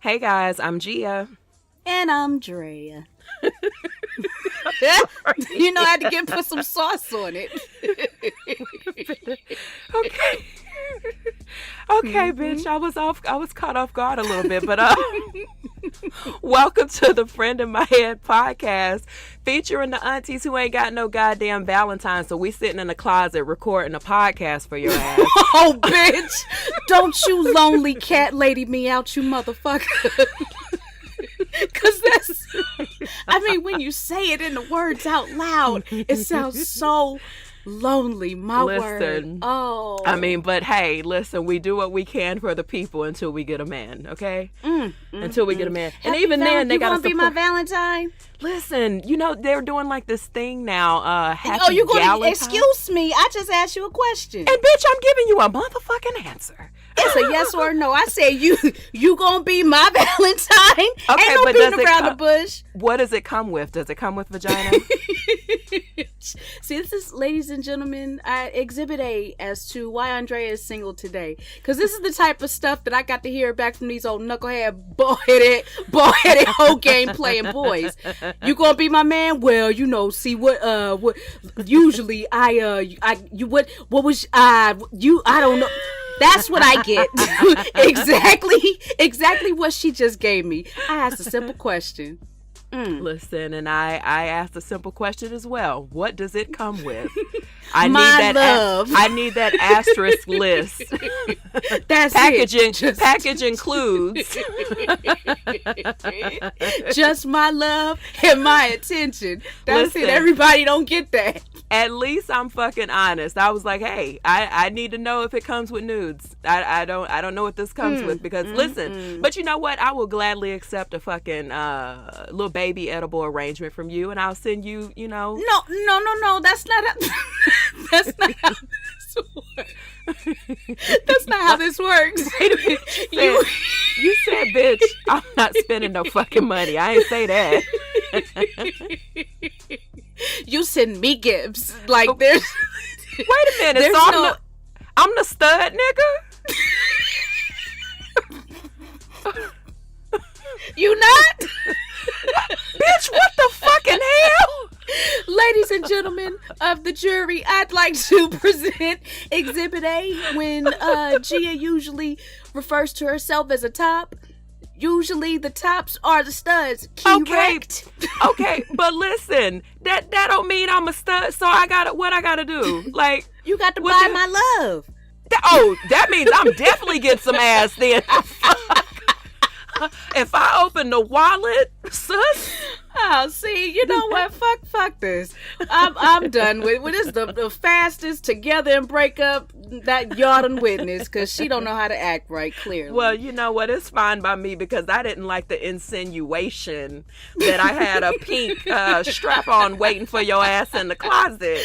Hey guys, I'm Gia. And I'm Drea. You know, I had to put some sauce on it. Okay. Okay, bitch. I was caught off guard a little bit, but welcome to the Friend in My Head podcast, featuring the aunties who ain't got no goddamn Valentine. So we sitting in the closet recording a podcast for your ass. Oh, bitch! Don't you lonely cat lady me out, you motherfucker. Because when you say it in the words out loud, it sounds so lonely. Word. Oh. But hey, listen, we do what we can for the people until we get a man, okay? Until we get a man. And even then, they gotta be my Valentine? Listen, you know, they're doing like this thing now, happy you gonna Valentine. Excuse me, I just asked you a question. And bitch, I'm giving you a motherfucking answer. It's a yes or no. I said you gonna be my Valentine. Okay, ain't no but beating around the bush. What does it come with? Does it come with vagina? See, this is, ladies and gentlemen, Exhibit A as to why Andrea is single today. Because this is the type of stuff that I got to hear back from these old knucklehead, bald-headed whole game playing boys. You gonna be my man? Well, you know, see what usually I don't know. That's what I get. Exactly what she just gave me. I asked a simple question. Listen, and I asked a simple question as well. What does it come with? I need that asterisk list. That's packaging. Package includes just my love and my attention. That's it. Everybody don't get that. At least I'm fucking honest. I was like, hey, I need to know if it comes with nudes. I don't know what this comes with because listen, but you know what? I will gladly accept a fucking little baby edible arrangement from you, and I'll send you, you know. No. That's not that's not how this works. That's not how this works. Wait a minute. You said, bitch, I'm not spending no fucking money. I ain't say that. You send me gifts. Like there's wait a minute. So I'm the stud nigga? You not? Bitch, what the fucking hell? Ladies and gentlemen of the jury, I'd like to present Exhibit A when Gia usually refers to herself as a top. Usually the tops are the studs. Okay, but listen, that don't mean I'm a stud, so what I gotta do? Like, you got to buy my love. That means I'm definitely getting some ass then. If I open the wallet, sus. Oh, see, you know what? Fuck this. I'm done with it. This is the fastest together and break up that y'all done witness because she don't know how to act right, clearly. Well, you know what? It's fine by me because I didn't like the insinuation that I had a pink strap on waiting for your ass in the closet.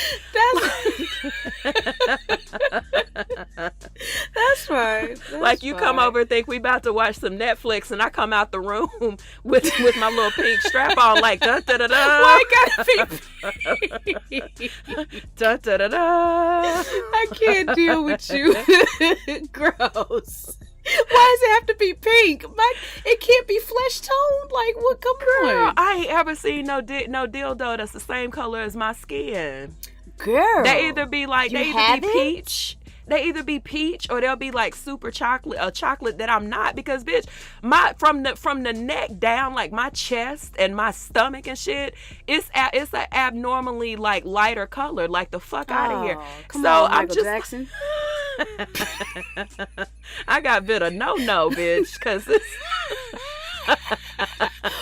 That's right. Like you come over and think we about to watch some Netflix and I come out the room with my little pink strap on like da da da da. Why it gotta be da da da da. I can't deal with you. Gross. Why does it have to be pink? It can't be flesh toned. Like what? Come on. I ain't ever seen no dildo that's the same color as my skin. Girl, they either be peach. They either be peach or they'll be like super chocolate, a chocolate that I'm not, because bitch, from the neck down, like my chest and my stomach and shit, it's an abnormally like lighter color. Like the fuck out of here. Come on, Michael Jackson. I got bit of no, bitch, because it's.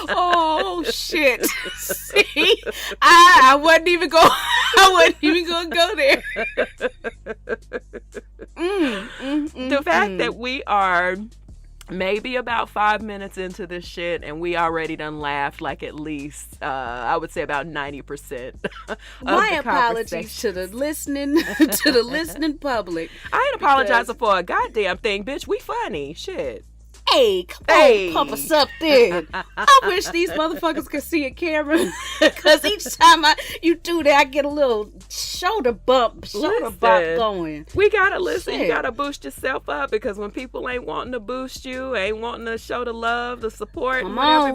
Oh shit! See, I wasn't even gonna go there. The fact that we are maybe about 5 minutes into this shit and we already done laughed like at least I would say about 90%. My apologies to the listening public. I ain't apologizing for a goddamn thing, bitch. We funny shit. Hey, come on, pump us up then. I wish these motherfuckers could see a camera, because each time you do that, I get a little shoulder bump going. We gotta listen. Shit. You gotta boost yourself up, because when people ain't wanting to boost you, ain't wanting to show the love, the support,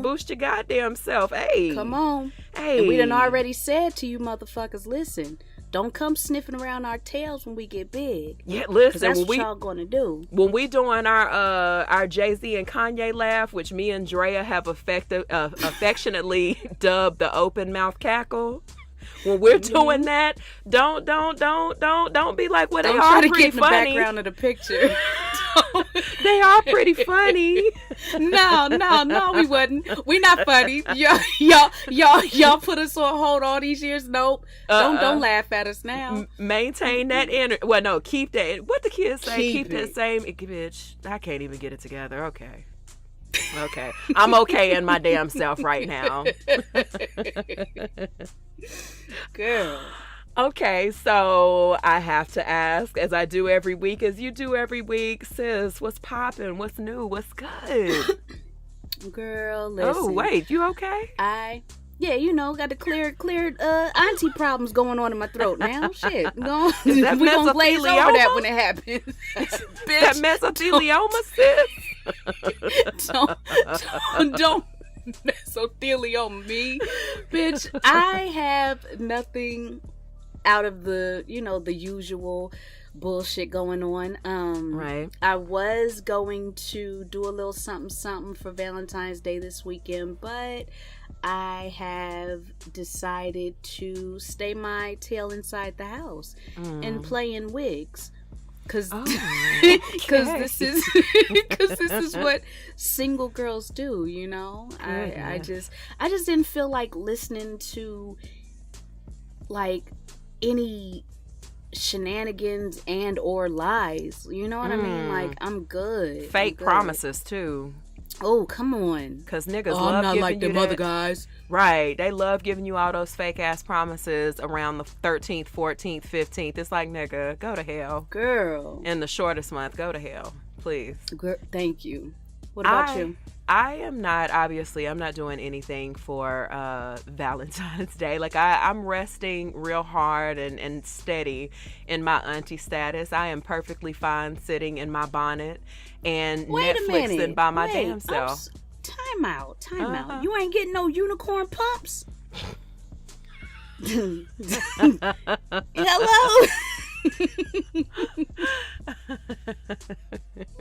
boost your goddamn self. Hey, come on. Hey, and we done already said to you motherfuckers, listen. Don't come sniffing around our tails when we get big. Yeah, listen. That's what y'all gonna do. When we doing our Jay-Z and Kanye laugh, which me and Drea have affectionately dubbed the open mouth cackle. When we're doing that, don't be like, well, they don't are try to pretty get in funny. The background of the picture. They are pretty funny. No, we wouldn't. We not funny. Y'all put us on hold all these years. Nope. Don't laugh at us now. Maintain that energy. Well, no, keep that. What the kids say? Keep that same. Bitch, I can't even get it together. Okay. I'm okay in my damn self right now. Girl. Okay, so I have to ask, as I do every week, as you do every week, sis, what's popping? What's new? What's good? Girl, listen. Oh, wait, you okay? Yeah, got the clear auntie problems going on in my throat now. Shit. We gonna glaze over that when it happens. Bitch, that mesothelioma, sis? Don't mesothelioma me. Bitch, I have nothing out of the usual bullshit going on. Right. I was going to do a little something for Valentine's Day this weekend, but I have decided to stay my tail inside the house and play in wigs. Cause this is what single girls do, you know. I just didn't feel like listening to like any shenanigans and or lies, you know what I mean? Like, I'm good. Fake promises too. Oh, come on. Because niggas love I'm not giving like you them other guys. Right. They love giving you all those fake ass promises around the 13th, 14th, 15th. It's like, nigga, go to hell. Girl. In the shortest month, go to hell. Please. Girl, thank you. What about you? I am not, obviously, I'm not doing anything for Valentine's Day. Like, I'm resting real hard and steady in my auntie status. I am perfectly fine sitting in my bonnet and Netflixing by my damn self. Time out. You ain't getting no unicorn pumps? Hello?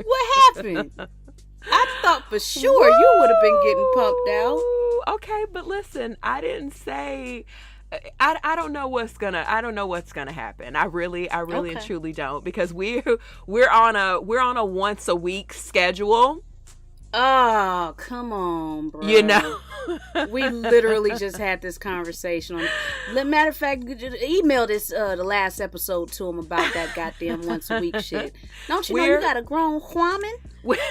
What happened? I thought for sure you would have been getting pumped out. Okay, but listen, I didn't say. I don't know what's gonna happen. I really and truly don't, because we're on a once a week schedule. Oh, come on, bro. You know, we literally just had this conversation. Matter of fact, email this the last episode to him about that goddamn once a week shit. Don't you know you got a grown woman?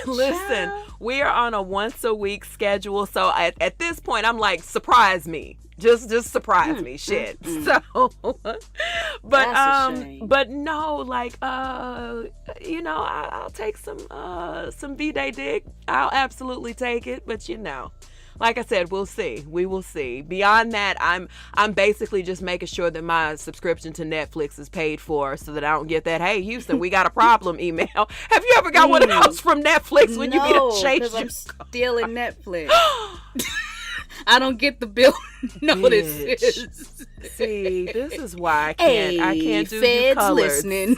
Listen, we are on a once a week schedule. So at this point, I'm like, surprise me. Just surprise me, shit. So, but no, like, you know, I'll take some V-Day dick. I'll absolutely take it. But you know, like I said, we'll see. We will see. Beyond that, I'm basically just making sure that my subscription to Netflix is paid for, so that I don't get that, hey, Houston, we got a problem email. Have you ever got one of those from Netflix when you get a change? No, because I'm stealing Netflix. I don't get the bill notices. See, this is why I can't do you colors. Listening.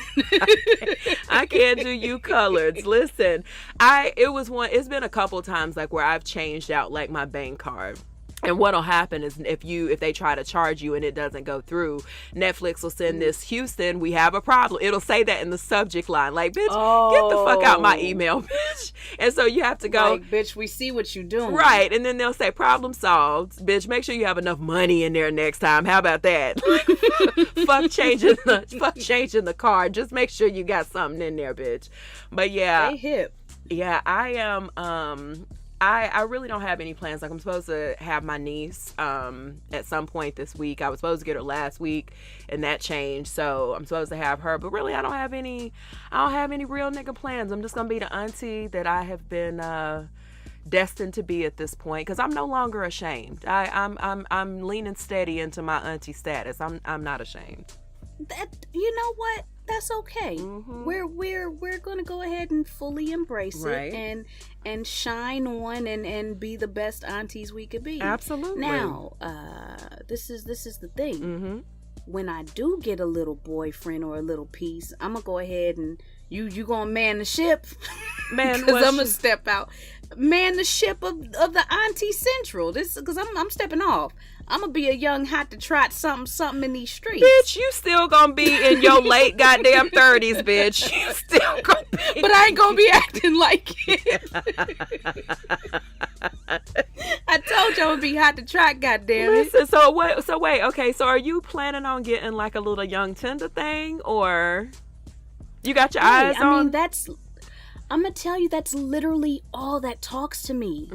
I can't do you colors. Listen, it's been a couple times like where I've changed out like my bank card. And what'll happen is if they try to charge you and it doesn't go through, Netflix will send this, Houston, we have a problem. It'll say that in the subject line, like, bitch, get the fuck out my email, bitch. And so you have to go, like, bitch, we see what you doing. Right. And then they'll say, problem solved, bitch. Make sure you have enough money in there next time. How about that? fuck changing the card. Just make sure you got something in there, bitch. But yeah, they hip. Yeah, I am. I really don't have any plans. Like, I'm supposed to have my niece at some point this week. I was supposed to get her last week, and that changed. So I'm supposed to have her. But really, I don't have any real nigga plans. I'm just gonna be the auntie that I have been destined to be at this point, because I'm no longer ashamed. I'm leaning steady into my auntie status. I'm not ashamed. That, you know what? That's okay. Mm-hmm. We're gonna go ahead and fully embrace Right. it and shine on and be the best aunties we could be. Absolutely. Now, this is the thing. Mm-hmm. When I do get a little boyfriend or a little piece, I'm gonna go ahead and you gonna man the ship, Man, because I'm gonna step out, man the ship of the Auntie Central. This because I'm stepping off. I'm gonna be a young hot to trot something in these streets. Bitch, you still gonna be in your late goddamn 30s, bitch. You still gonna be. But I ain't gonna be acting like it. I told you I would be hot to trot, goddamn it. Listen, so wait, okay, so are you planning on getting like a little young Tinder thing, or you got your eyes on? I mean, I'm gonna tell you, that's literally all that talks to me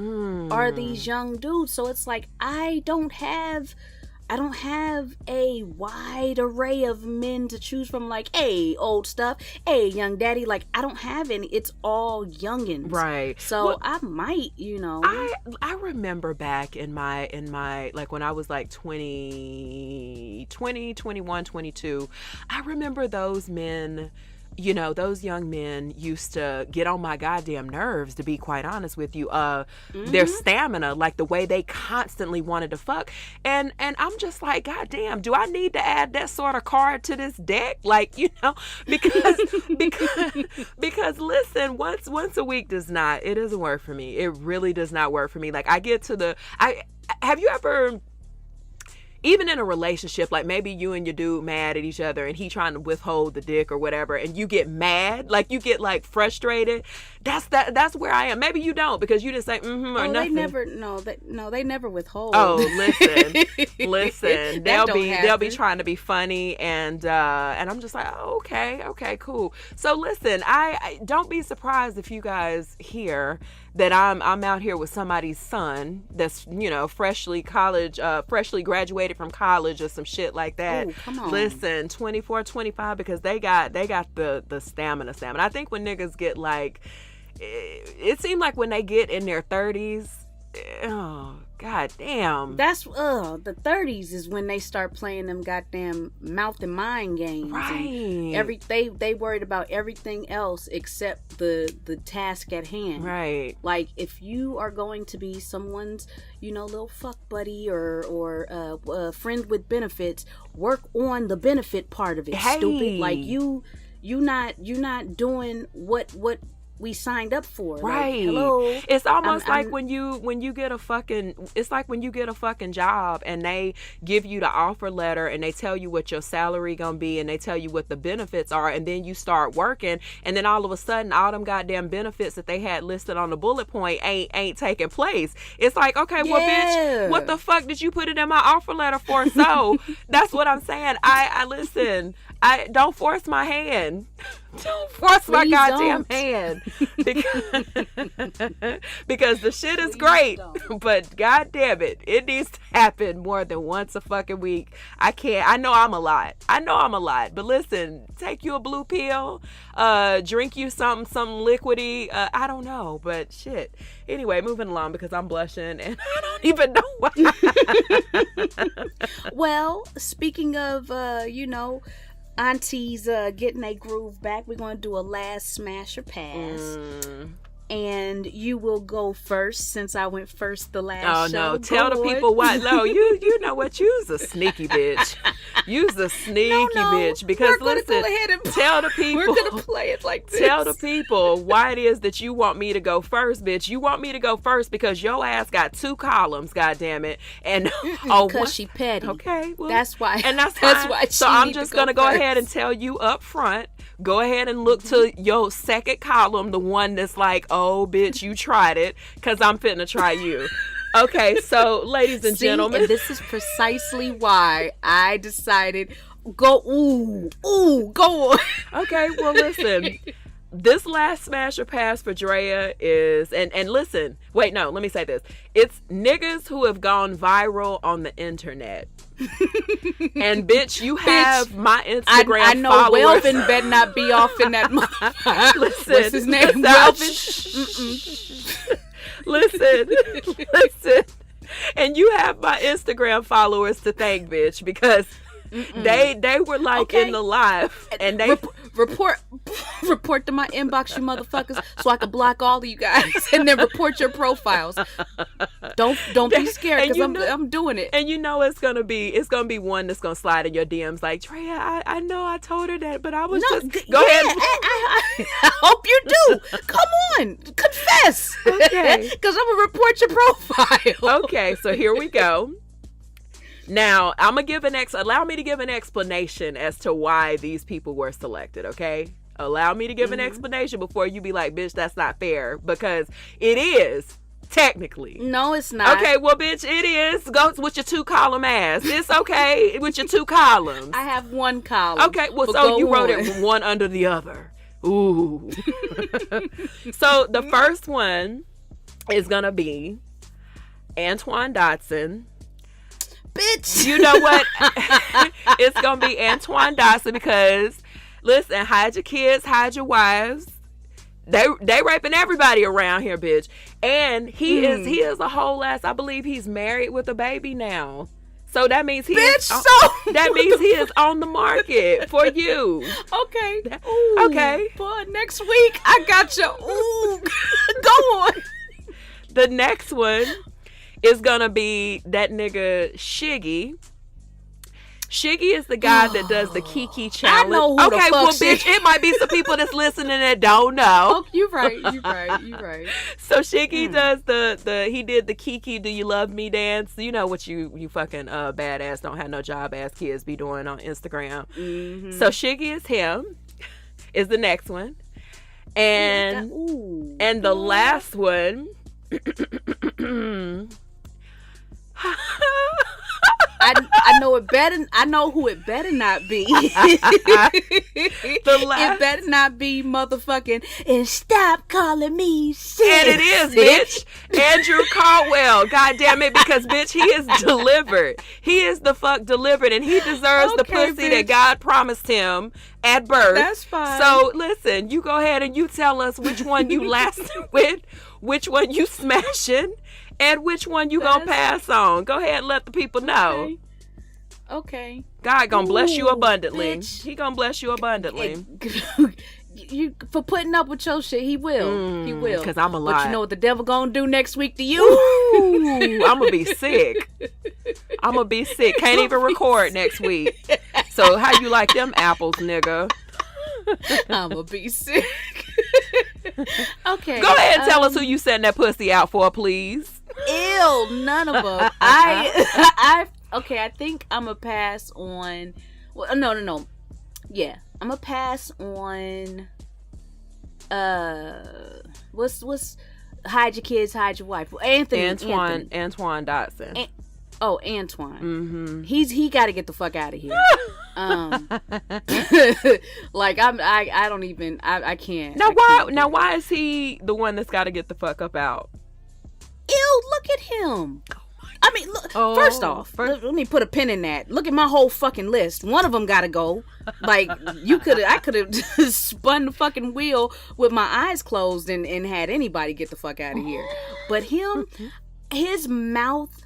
are these young dudes. So it's like I don't have a wide array of men to choose from, like, hey, old stuff, hey, young daddy. Like, I don't have any. It's all youngins. Right. So well, I might, I remember back in my like when I was like 20, 21, 22, I remember those men, those young men used to get on my goddamn nerves, to be quite honest with you. Their stamina, like the way they constantly wanted to fuck. And I'm just like, goddamn, do I need to add that sort of card to this deck? Like, because listen, once a week it doesn't work for me. It really does not work for me. Like, I get to have you ever, even in a relationship, like maybe you and your dude mad at each other and he trying to withhold the dick or whatever, and you get mad, like you get like frustrated. That's where I am. Maybe you don't, because you just say or nothing. They never withhold. Oh, listen. They'll be trying to be funny, and I'm just like, oh, okay, cool. So listen, I don't be surprised if you guys hear that I'm out here with somebody's son that's freshly graduated from college or some shit like that. Ooh, come on. Listen, 24, 25, because they got the stamina. I think when niggas get like, it seemed like when they get in their 30s, oh god damn, that's the 30s is when they start playing them goddamn mouth and mind games. Right. They worried about everything else except the task at hand. Right. Like, if you are going to be someone's little fuck buddy or friend with benefits, work on the benefit part of it. Hey. Stupid. Like, you not doing what we signed up for. Right. Like, hello. It's almost like when you get a fucking job and they give you the offer letter and they tell you what your salary gonna be and they tell you what the benefits are, and then you start working, and then all of a sudden all them goddamn benefits that they had listed on the bullet point ain't taking place. It's like, okay, well, bitch, what the fuck did you put it in my offer letter for? So that's what I'm saying. I listen, I don't force my hand. Don't force my goddamn hand, because the shit is great, but god damn it, it needs to happen more than once a fucking week. I know I'm a lot, but listen, take you a blue pill, drink you something liquidy, I don't know, but shit. Anyway, moving along, because I'm blushing and I don't even know why. Well, speaking of aunties getting a groove back, we're going to do a last smash or pass. And you will go first, since I went first the last show. Oh no, tell the people why. No, you know what, you's a sneaky bitch. You's a sneaky bitch. Because listen, go ahead and tell the people, we're gonna play it like this. Tell the people why it is that you want me to go first, bitch. You want me to go first because your ass got 2 columns, goddamn it. And because she petty. Okay, well, that's why. And that's why. So I'm just gonna go ahead and tell you up front. Go ahead and look to your second column, the one that's like, oh, bitch, you tried it, because I'm finna try you. Okay, so ladies and gentlemen. And this is precisely why I decided, go on. Okay, well, listen. this last smash or pass for Drea is, and listen, wait, no, let me say this. It's niggas who have gone viral on the internet. And bitch, you have my Instagram I know followers. Welvin better not be off in that Listen, what's his name? Welvin? Listen. And you have my Instagram followers to thank, bitch, because they were like in the live, and they report to my inbox, you motherfuckers, so I can block all of you guys, and then report your profiles. Don't be scared, because I'm doing it. And you know it's gonna be one that's gonna slide in your DMs like, Drea, I know I told her that, but I was go ahead. I hope you do. Come on, confess. Okay, because I'm gonna report your profile. Okay, so here we go. Now, allow me to give an explanation as to why these people were selected, okay? Allow me to give an explanation before you be like, bitch, that's not fair, because it is, technically. No, it's not. Okay, well, bitch, it is. Go with your 2-column ass. It's okay with your 2 columns. I have 1 column. Okay, well, so you wrote it one under the other. Ooh. So the first one is going to be Antoine Dotson. Bitch. You know what? It's going to be Antoine Dotson because, listen, hide your kids, hide your wives. They raping everybody around here, bitch. And he is a whole ass, I believe he's married with a baby now. So that means he is on the market for you. Okay. Ooh, okay. Boy, next week I got you. Ooh. Go on. The next one is gonna be that nigga Shiggy. Shiggy is the guy that does the Kiki challenge. I know who the fuck bitch, it might be some people that's listening that don't know. Oh, you're right. So Shiggy does he did the Kiki Do You Love Me dance. You know what you fucking badass don't have no job ass kids be doing on Instagram. Mm-hmm. So Shiggy is him. Is the next one. And the last one I know it better. I know who it better not be. It better not be motherfucking. And stop calling me sis. And it is, bitch. Andrew Caldwell. God damn it, because bitch, he is delivered. He is the fuck delivered, and he deserves the pussy that God promised him at birth. That's fine. So listen, you go ahead and you tell us which one you lasted with, which one you smashing, and which one you gonna pass on. Go ahead and let the people know. Okay. God gonna bless you abundantly. Bitch. He gonna bless you abundantly. You for putting up with your shit. He will. He will. Because I'm a But you know what the devil gonna do next week to you? Ooh, I'm gonna be sick. Can't even record next week. So how you like them apples, nigga? I'm gonna be sick. Okay. Go ahead and tell us who you setting that pussy out for, please. Ew, none of them. Okay, I think I'm gonna pass on. Well, no. Yeah, I'm gonna pass on. What's hide your kids, hide your wife. Antoine Dotson. Antoine. Mm-hmm. He got to get the fuck out of here. Like I don't even. I can't. Now why is he the one that's got to get the fuck up out? Ew! Look at him. I mean, look. First off, let me put a pin in that. Look at my whole fucking list. One of them gotta go. Like I could have spun the fucking wheel with my eyes closed and had anybody get the fuck out of here. But him, his mouth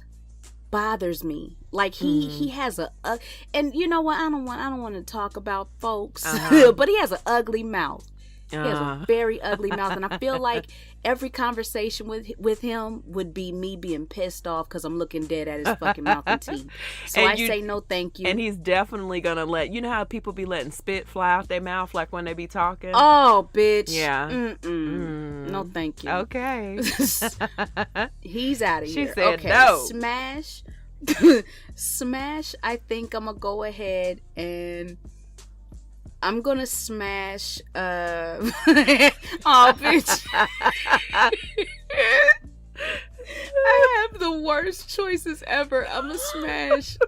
bothers me. Like he has and you know what? I don't want to talk about folks, but he has an ugly mouth. He has a very ugly mouth, and I feel like every conversation with him would be me being pissed off because I'm looking dead at his fucking mouth and teeth. So I say no thank you. And he's definitely gonna you know how people be letting spit fly out their mouth like when they be talking? Oh, bitch. Yeah. No thank you. Okay. He's out of here. She said okay. no. Smash. I think I'm gonna go ahead and I'm gonna smash oh bitch. I have the worst worst choices ever. I'm gonna smash.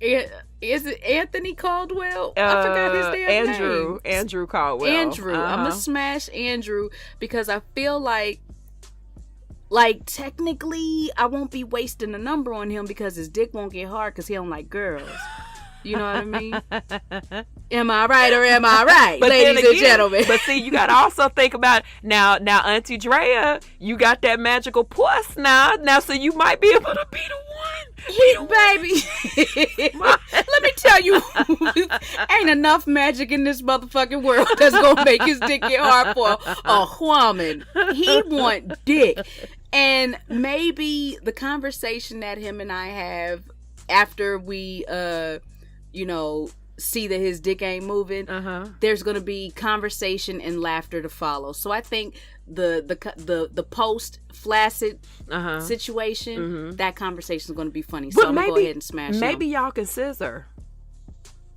Is it Anthony Caldwell? I forgot his damn name. Andrew Caldwell. Andrew. I'm gonna smash Andrew because I feel like technically I won't be wasting a number on him because his dick won't get hard because he don't like girls. You know what I mean? Am I right or am I right, but ladies and gentlemen? But see, you got to also think about now, Auntie Drea, you got that magical puss now, so you might be able to be the one. Baby, let me tell you, ain't enough magic in this motherfucking world that's gonna make his dick get hard for a woman. He want dick, and maybe the conversation that him and I have after we, see that his dick ain't moving, there's gonna be conversation and laughter to follow. So I think the post flaccid situation, that conversation is gonna be funny. So I'm gonna go ahead and smash maybe him. Y'all can scissor.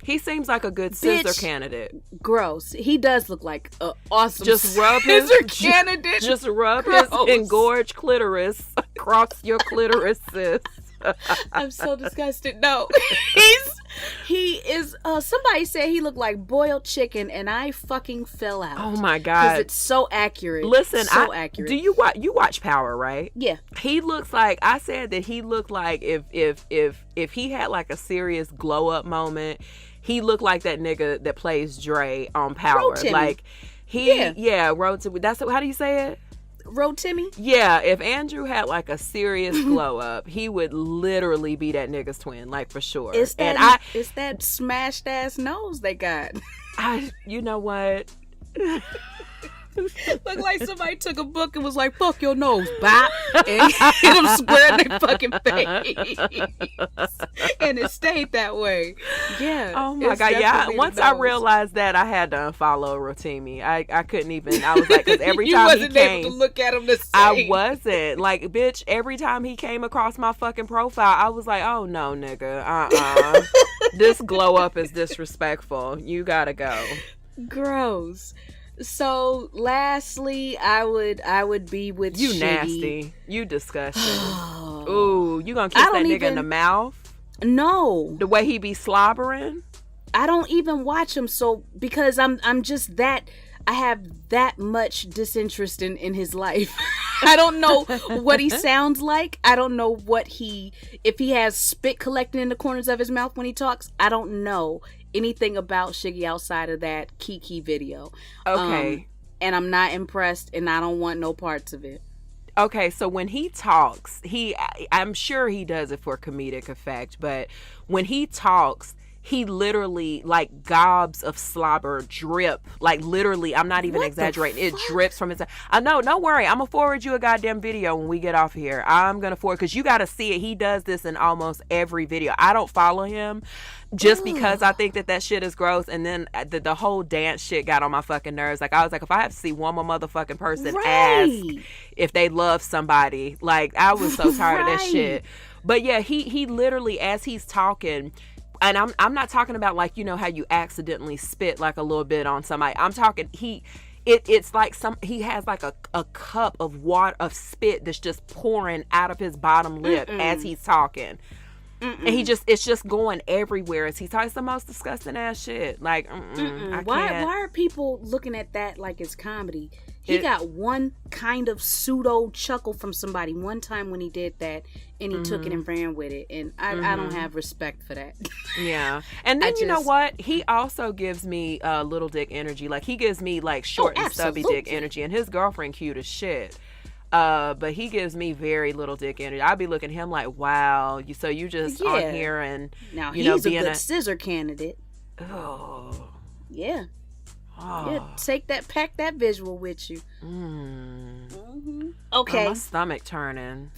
He seems like a good scissor candidate. Gross. He does look like an awesome just rub scissor candidate. Just rub his engorged clitoris across your clitoris, sis. I'm so disgusted. No, he is. Somebody said he looked like boiled chicken, and I fucking fell out. Oh my god, because it's so accurate. Listen, so accurate. Do you watch Power, right? Yeah. He looks like, I said that he looked like if he had like a serious glow up moment, he looked like that nigga that plays Dre on Power. Like Road to. That's how do you say it? Road Timmy? Yeah, if Andrew had like a serious glow up, he would literally be that nigga's twin, like for sure. It's that smashed ass nose they got. You know what? Look like somebody took a book and was like, fuck your nose, bop, and hit them square in their fucking face. And it stayed that way. Yeah. Oh my god, yeah. Once I realized that, I had to unfollow Rotimi. I couldn't even. I was like, because every time he came, you wasn't able to look at him the same. I wasn't. Like, bitch, every time he came across my fucking profile, I was like, oh no, nigga. This glow up is disrespectful. You gotta go. Gross. So, lastly, I would be with you. Shiggy. Nasty. You disgusting. Ooh, you gonna kiss that nigga in the mouth? No. The way he be slobbering? I don't even watch him, so because I'm just that. I have that much disinterest in his life. I don't know what he sounds like. I don't know if he has spit collecting in the corners of his mouth when he talks. I don't know anything about Shiggy outside of that Kiki video. Okay. And I'm not impressed, and I don't want no parts of it. Okay, so when he talks, I'm sure he does it for comedic effect, but when he talks, he literally, like, gobs of slobber drip. Like, literally, I'm not even exaggerating. It drips from his... I know, don't worry. I'm going to forward you a goddamn video when we get off here. I'm going to forward... Because you got to see it. He does this in almost every video. I don't follow him just because I think that shit is gross. And then the whole dance shit got on my fucking nerves. Like, I was like, if I have to see one more motherfucking person ask if they love somebody, like, I was so tired of that shit. But yeah, he literally, as he's talking... And I'm not talking about, like, you know how you accidentally spit like a little bit on somebody. I'm talking it's like he has like a cup of water of spit that's just pouring out of his bottom lip as he's talking. And it's just going everywhere as he's talking. It's the most disgusting ass shit. Like, I can't. Why are people looking at that like it's comedy? He got one kind of pseudo chuckle from somebody one time when he did that, and he took it and ran with it. And I don't have respect for that. Yeah. And then you know what? He also gives me little dick energy. Like, he gives me like short and stubby dick energy. And his girlfriend cute as shit. But he gives me very little dick energy. I'd be looking at him like, wow. So you just on here and now you know, he's a good scissor candidate. Oh. Yeah. Oh. Yeah, pack that visual with you. Okay. Oh, my stomach turning.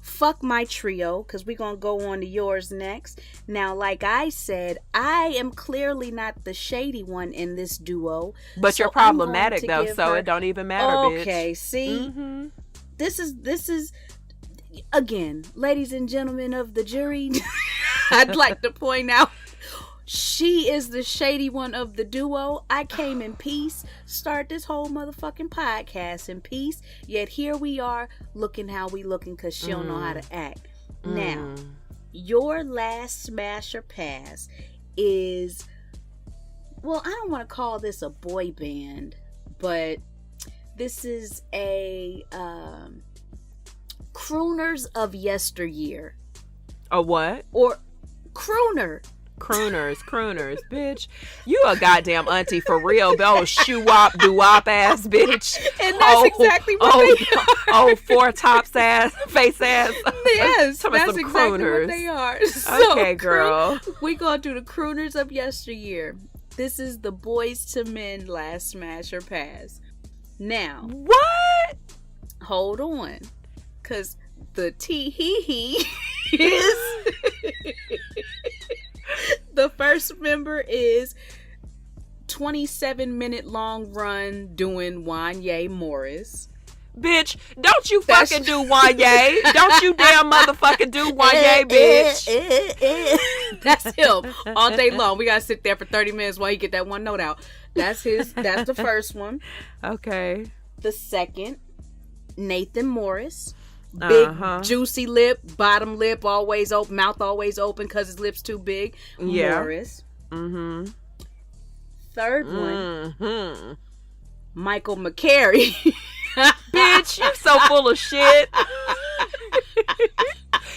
Fuck my trio, because we're going to go on to yours next. Now, like I said, I am clearly not the shady one in this duo. But you're problematic, though, so it don't even matter, bitch. Okay, see? This is, again, ladies and gentlemen of the jury, I'd like to point out, She is the shady one of the duo. I came in peace, start this whole motherfucking podcast in peace. Yet here we are looking how we looking because she don't know how to act. Now, your last smash or pass is, well, I don't want to call this a boy band, but this is a crooners of yesteryear. A what? Or crooner. Crooners, bitch. You a goddamn auntie for real, oh shoo-wop, doo-wop ass bitch. And that's exactly what they are. Oh, four tops ass, face ass. Yes, that's exactly crooners. what they are. So, okay, girl. We gonna do the crooners of yesteryear. This is the Boys to Men last smash or pass. Now, what? Hold on, cause the tee-hee-hee is... The first member is 27-minute long run doing Wanye Morris. Bitch, don't you fucking do Wanye. Don't you damn motherfucking do Wanye, bitch. That's him all day long. We gotta sit there for 30 minutes while he get that one note out. That's the first one. Okay. The second, Nathan Morris. Big juicy lip, bottom lip always open, mouth always open because his lips too big. Yeah. Morris. Third one, Michael McCary. Bitch, you so full of shit.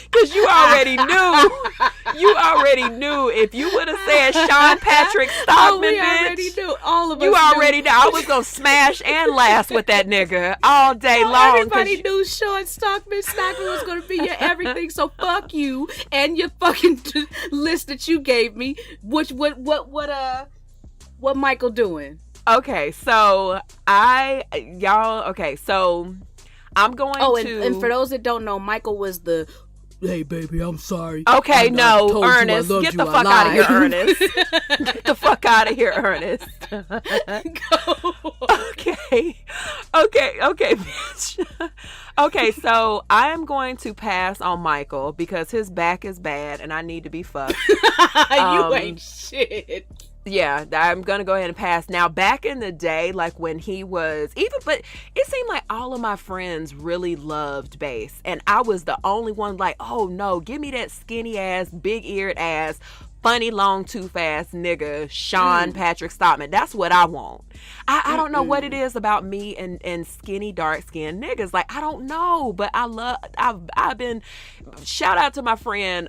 Because you already knew if you would have said Sean Patrick Stockman, we bitch. already knew. All of us You already knew. knew. I was going to smash and last with that nigga all day long. Everybody knew Sean Stockman was going to be your everything. So fuck you and your fucking list that you gave me. What Michael doing? Okay, so I'm going to... and for those that don't know, Michael was the... Hey, baby, I'm sorry. Okay, no, Ernest. Get the fuck out of here, Ernest. Get the fuck out of here, Ernest. Okay, bitch. Okay, so I am going to pass on Michael because his back is bad and I need to be fucked. You ain't shit. Yeah, I'm gonna go ahead and pass. Now, back in the day, like when he was but it seemed like all of my friends really loved bass, and I was the only one like, oh no, give me that skinny ass, big eared ass, funny long tooth ass nigga, Sean Patrick Stockman. That's what I want. I don't know what it is about me and skinny dark skinned niggas. Like, I don't know, but I've been, shout out to my friend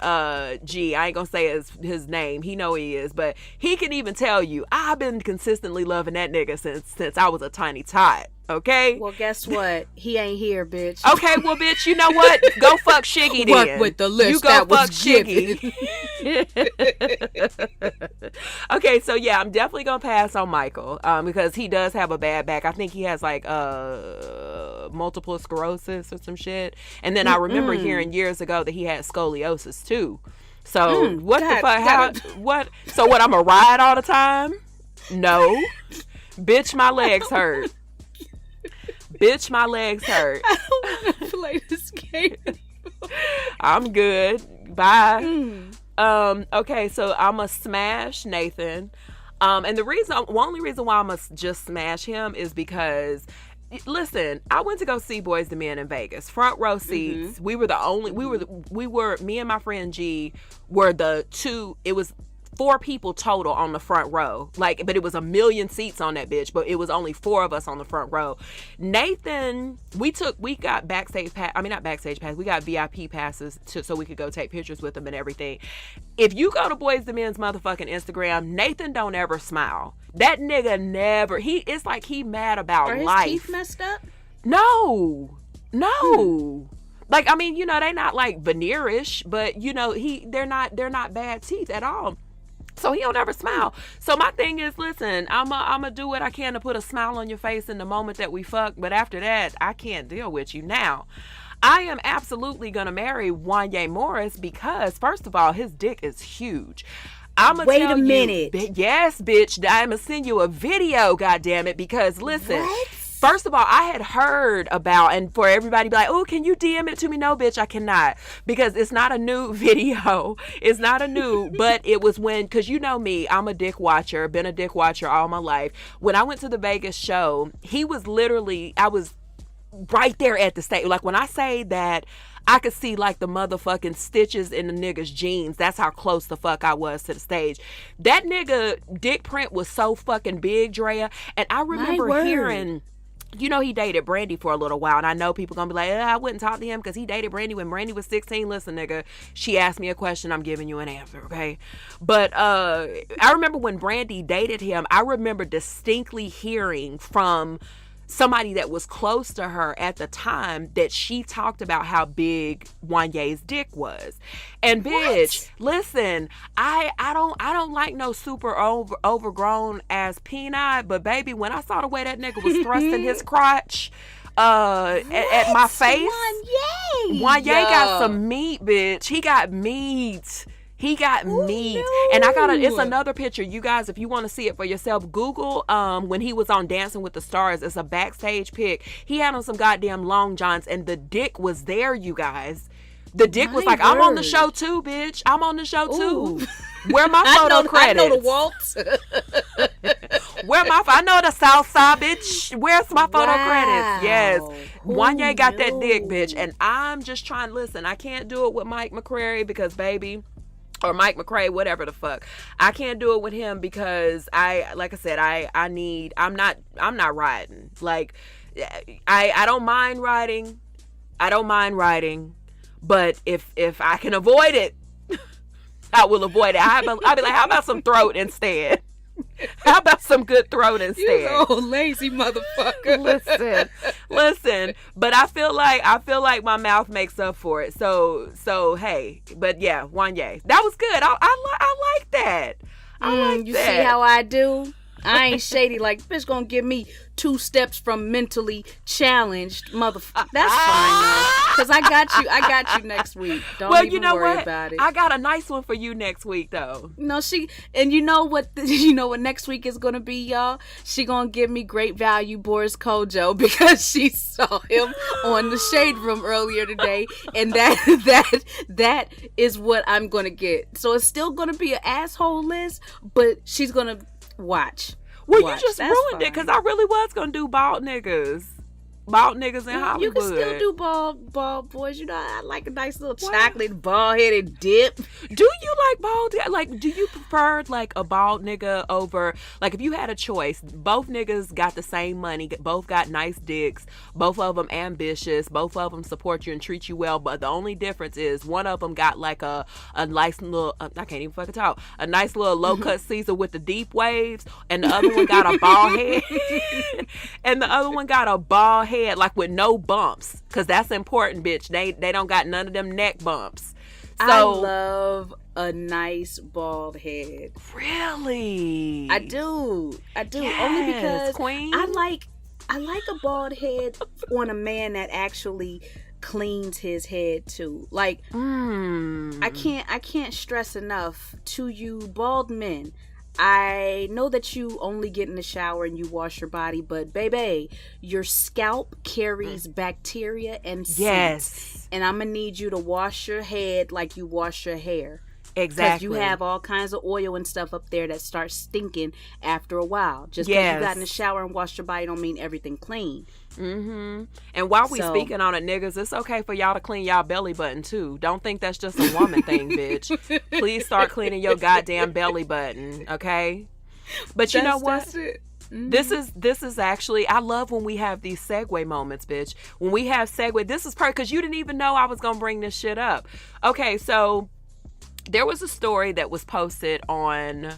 G. I ain't gonna say his name. He know he is, but he can even tell you I've been consistently loving that nigga since I was a tiny tot. Okay. Well, guess what? He ain't here, bitch. Okay, well, bitch, you know what? Go fuck Shiggy then. Work with the list. You go that fuck was Shiggy. Okay, so yeah, I'm definitely gonna pass on Michael because he does have a bad back. I think he has like multiple sclerosis or some shit. And then I remember hearing years ago that he had scoliosis too. So what the fuck? What? So what? I'm a ride all the time? No, bitch, my legs hurt. Bitch, my legs hurt. I don't want to play this game anymore. I'm good. Bye. Okay, so I'm going to smash Nathan. And the only reason why I'm going to just smash him is because, listen, I went to go see Boys to Men in Vegas. Front row seats. We were me and my friend G were the two, it was 4 people total on the front row. Like, but it was 1 million seats on that bitch, but it was only 4 of us on the front row. Nathan, we got backstage pass. I mean, not backstage pass. We got VIP passes so we could go take pictures with them and everything. If you go to Boys to Men's motherfucking Instagram, Nathan don't ever smile. That nigga never. It's like he mad about Are his life. teeth messed up? No. Like, I mean, you know, they not like veneerish, but you know, they're not bad teeth at all. So he don't ever smile. So my thing is, listen, I'm gonna do what I can to put a smile on your face in the moment that we fuck. But after that, I can't deal with you. Now, I am absolutely gonna marry Wanye Morris because, first of all, his dick is huge. I'm gonna Wait a minute. Yes, bitch. I'm gonna send you a video. Goddamn it! Because listen. What? First of all, I had heard about, and for everybody to be like, oh, can you DM it to me? No, bitch, I cannot. Because it's not a nude video. It's not a nude, but it was when, because you know me, I'm a dick watcher, been a dick watcher all my life. When I went to the Vegas show, he was literally, I was right there at the stage. Like when I say that I could see like the motherfucking stitches in the nigga's jeans, that's how close the fuck I was to the stage. That nigga dick print was so fucking big, Drea. And I remember hearing, you know, he dated Brandy for a little while, and I know people gonna be like, I wouldn't talk to him because he dated Brandy when Brandy was 16. Listen, nigga, she asked me a question, I'm giving you an answer, okay? But I remember when Brandy dated him, I remember distinctly hearing from somebody that was close to her at the time that she talked about how big Wanye's dick was. And bitch, listen, I don't like no super overgrown ass peanut, but baby, when I saw the way that nigga was thrusting his crotch at my face, Wanye got some meat, bitch. He got meat. He got meat. No. And it's another picture. You guys, if you want to see it for yourself, Google when he was on Dancing with the Stars. It's a backstage pic. He had on some goddamn long johns and the dick was there, you guys. The dick was like, I'm on the show too, bitch. I'm on the show too. Where my photo credits? I know the waltz. I know the South Side, bitch. Where's my photo credits? Yes. Wanye got that dick, bitch. And I'm just trying to listen. I can't do it with Mike McCrary because, baby, or Mike McCray, whatever the fuck. I can't do it with him because I'm not riding. Like, I don't mind riding. I don't mind riding. But if I can avoid it, I will avoid it. I'll be like, how about some throat instead? How about some good throat instead? You old lazy motherfucker. Listen. But I feel like my mouth makes up for it. So hey, but yeah, Wanye, that was good. I like that. You see how I do? I ain't shady like bitch gonna give me 2 steps from mentally challenged motherfucker. That's fine though, cause I got you next week. Don't even worry about it. I got a nice one for you next week though. No, and you know what next week is gonna be, y'all? She gonna give me great value Boris Kojo because she saw him on the Shade Room earlier today, and that is what I'm gonna get. So it's still gonna be an asshole list, but she's gonna watch. Well, you just ruined it because I really was gonna do bald niggas in Hollywood. You can still do bald boys. You know, I like a nice little chocolate bald headed dip. Do you like bald? Like, do you prefer like a bald nigga over, like, if you had a choice, both niggas got the same money, both got nice dicks, both of them ambitious, both of them support you and treat you well, but the only difference is one of them got like a nice little I can't even fucking talk, a nice little low cut Caesar with the deep waves, and the other one got a bald head, and the other one got a bald head like with no bumps, because that's important, bitch. They don't got none of them neck bumps. So I love a nice bald head. Really? I do. Yes, only because queen. I like a bald head on a man that actually cleans his head too. Like I can't stress enough to you bald men. I know that you only get in the shower and you wash your body, but baby, your scalp carries bacteria and scent. And I'm gonna need you to wash your head like you wash your hair. Exactly. Because you have all kinds of oil and stuff up there that starts stinking after a while. Just because you got in the shower and washed your body don't mean everything clean. Mm-hmm. And while we speaking on it, niggas, it's okay for y'all to clean y'all belly button too. Don't think that's just a woman thing, bitch. Please start cleaning your goddamn belly button, okay? But you know what? That's it. Mm-hmm. This is actually, I love when we have these segue moments, bitch. When we have segue, this is perfect because you didn't even know I was gonna bring this shit up. Okay, so there was a story that was posted on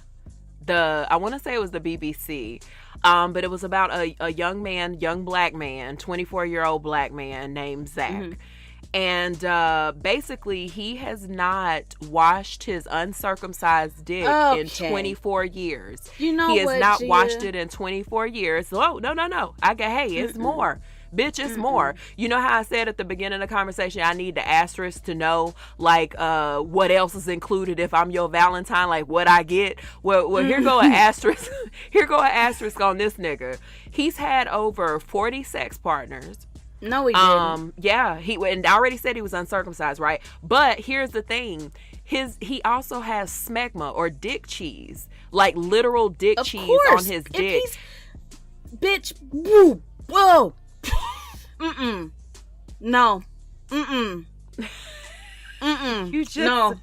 I want to say it was the BBC, but it was about a young black man, 24-year-old black man named Zach. Mm-hmm. And basically he has not washed his uncircumcised dick in 24 years. You know he has not washed it in 24 years. Oh, no. Hey, it's more. Bitch, it's more. You know how I said at the beginning of the conversation, I need the asterisk to know, like, what else is included if I'm your Valentine, like what I get. Well, here go an asterisk. Here go an asterisk on this nigga. He's had over 40 sex partners. No, he didn't. Yeah, and I already said he was uncircumcised, right? But here's the thing. He also has smegma or dick cheese, like literal dick cheese on his dick. Bitch, woo, whoa. No. You just no.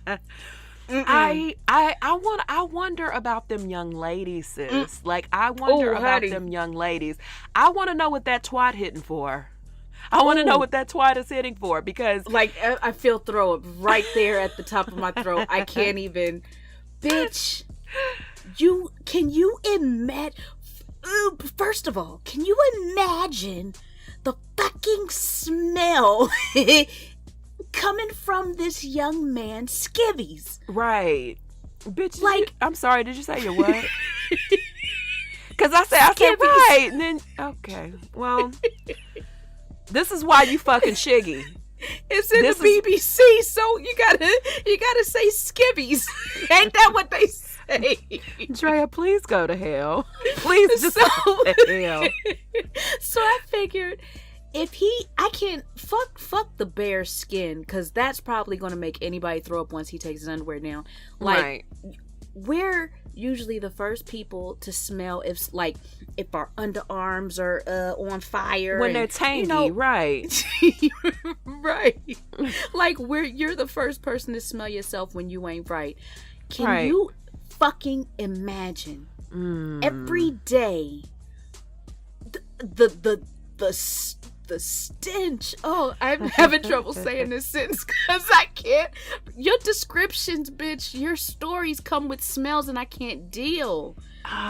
I wonder about them young ladies, sis. Like, I wonder about them young ladies. I want to know what that twat hitting for. I want to know what that twat is hitting for, because like, I feel throw up right there at the top of my throat. I can't even. Bitch, can you imagine? First of all, can you imagine the fucking smell coming from this young man's skivvies? Right. Bitch, like, I'm sorry, did you say your what? Because I said right, and then, okay, well, this is why you fucking shiggy. It's in the BBC, so you gotta say skivvies. Ain't that what they say? Drea, please go to hell. Please just go to hell. So I figured, I can't fuck the bare skin, because that's probably gonna make anybody throw up once he takes his underwear down. Like, right. We're usually the first people to smell if our underarms are on fire when they're tangy, right? Right. Like, you're the first person to smell yourself when you ain't right. Can you fucking imagine every day the stench? Oh, I'm having trouble saying this sentence because I can't. Your descriptions, bitch, your stories come with smells and I can't deal.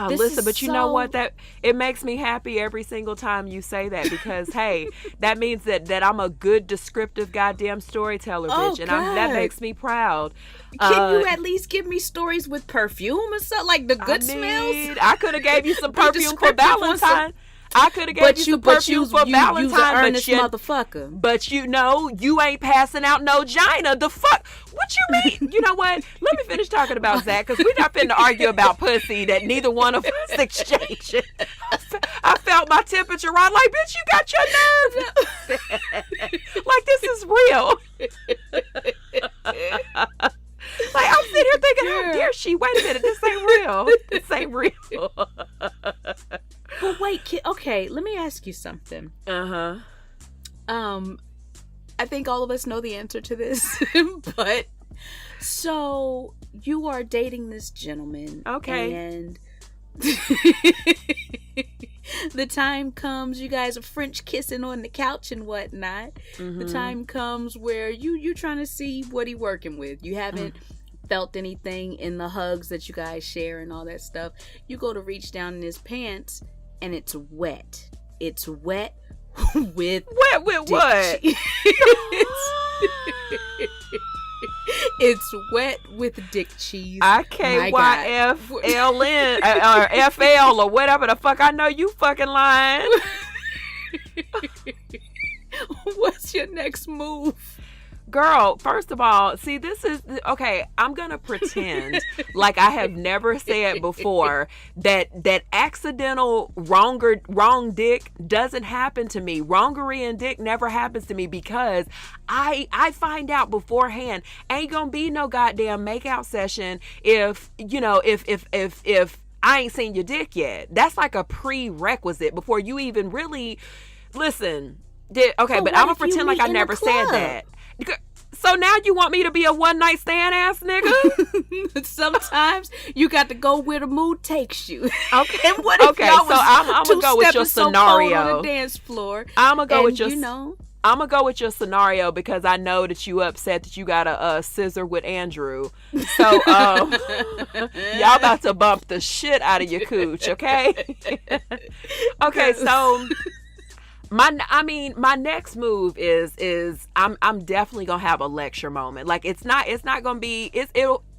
Listen, but you know what? That it makes me happy every single time you say that, because hey, that means that I'm a good descriptive goddamn storyteller, bitch, and that makes me proud. Can you at least give me stories with perfume or something, like the good smells? I could have gave you some perfume for Valentine. I could have gave you some perfume for Valentine, but motherfucker. But you ain't passing out no gina. The fuck? What you mean? You know what? Let me finish talking about Zach, because we're not finna argue about pussy that neither one of us exchanged. I felt my temperature right. Like, bitch, you got your nerve. Like, this is real. Like, I'm sitting here thinking, how dare she? Wait a minute, this ain't real. This ain't real. But wait, okay, let me ask you something. I think all of us know the answer to this, but so you are dating this gentleman, okay, and the time comes, you guys are French kissing on the couch and whatnot. The time comes where you trying to see what he working with. You haven't felt anything in the hugs that you guys share and all that stuff. You go to reach down in his pants and it's wet. It's wet with what? It's wet with dick cheese. IKYFLN or FL or whatever the fuck. I know you fucking lying. What's your next move? Girl, first of all, see, this is okay. I'm gonna pretend like I have never said before that accidental wrong dick doesn't happen to me. Wrongery and dick never happens to me, because I find out beforehand. Ain't gonna be no goddamn makeout session if I ain't seen your dick yet. That's like a prerequisite before you even really listen. But I'm gonna pretend like I never said that. So now you want me to be a one night stand ass nigga? Sometimes you got to go where the mood takes you. Okay. And what if y'all was I'm gonna go with your scenario on the dance floor? I'm gonna go with your I'm gonna go with your scenario, because I know that you upset that you got a scissor with Andrew. So y'all about to bump the shit out of your cooch, okay? Okay, so my next move is I'm definitely gonna have a lecture moment. Like, it's not gonna be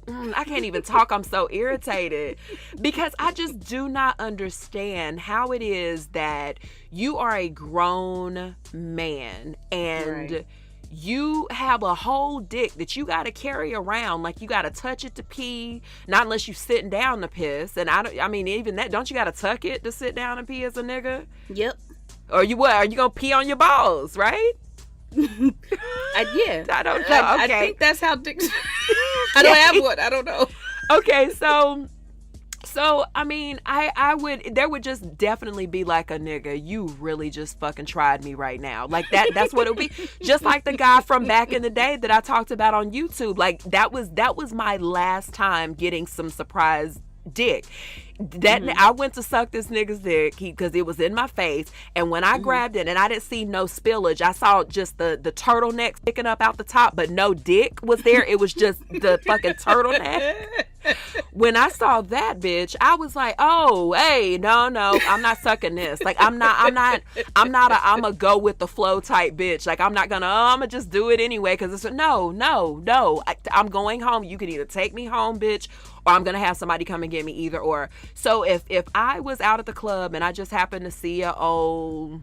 I can't even talk. I'm so irritated because I just do not understand how it is that you are a grown man and you have a whole dick that you got to carry around. Like, you got to touch it to pee, not unless you sitting down to piss. And I mean, even that, don't you got to tuck it to sit down and pee as a nigga? Yep. Or you what? Are you gonna pee on your balls, right? Yeah. I don't know. Okay. I think that's how dicks. I don't have one. I don't know. Okay, so I mean, there would just definitely be like a nigga, you really just fucking tried me right now. Like that's what it would be. Just like the guy from back in the day that I talked about on YouTube. Like that was my last time getting some surprise dick. I went to suck this nigga's dick because it was in my face, and when I grabbed it and I didn't see no spillage, I saw just the turtleneck sticking up out the top, but no dick was there. It was just the fucking turtleneck. When I saw that bitch, I was like, oh, hey, no, I'm not sucking this. Like, I'm a go with the flow type bitch. Like, I'm gonna just do it anyway. Cause it's no. I'm going home. You can either take me home, bitch, or I'm gonna have somebody come and get me, either or. So if I was out at the club and I just happened to see a old,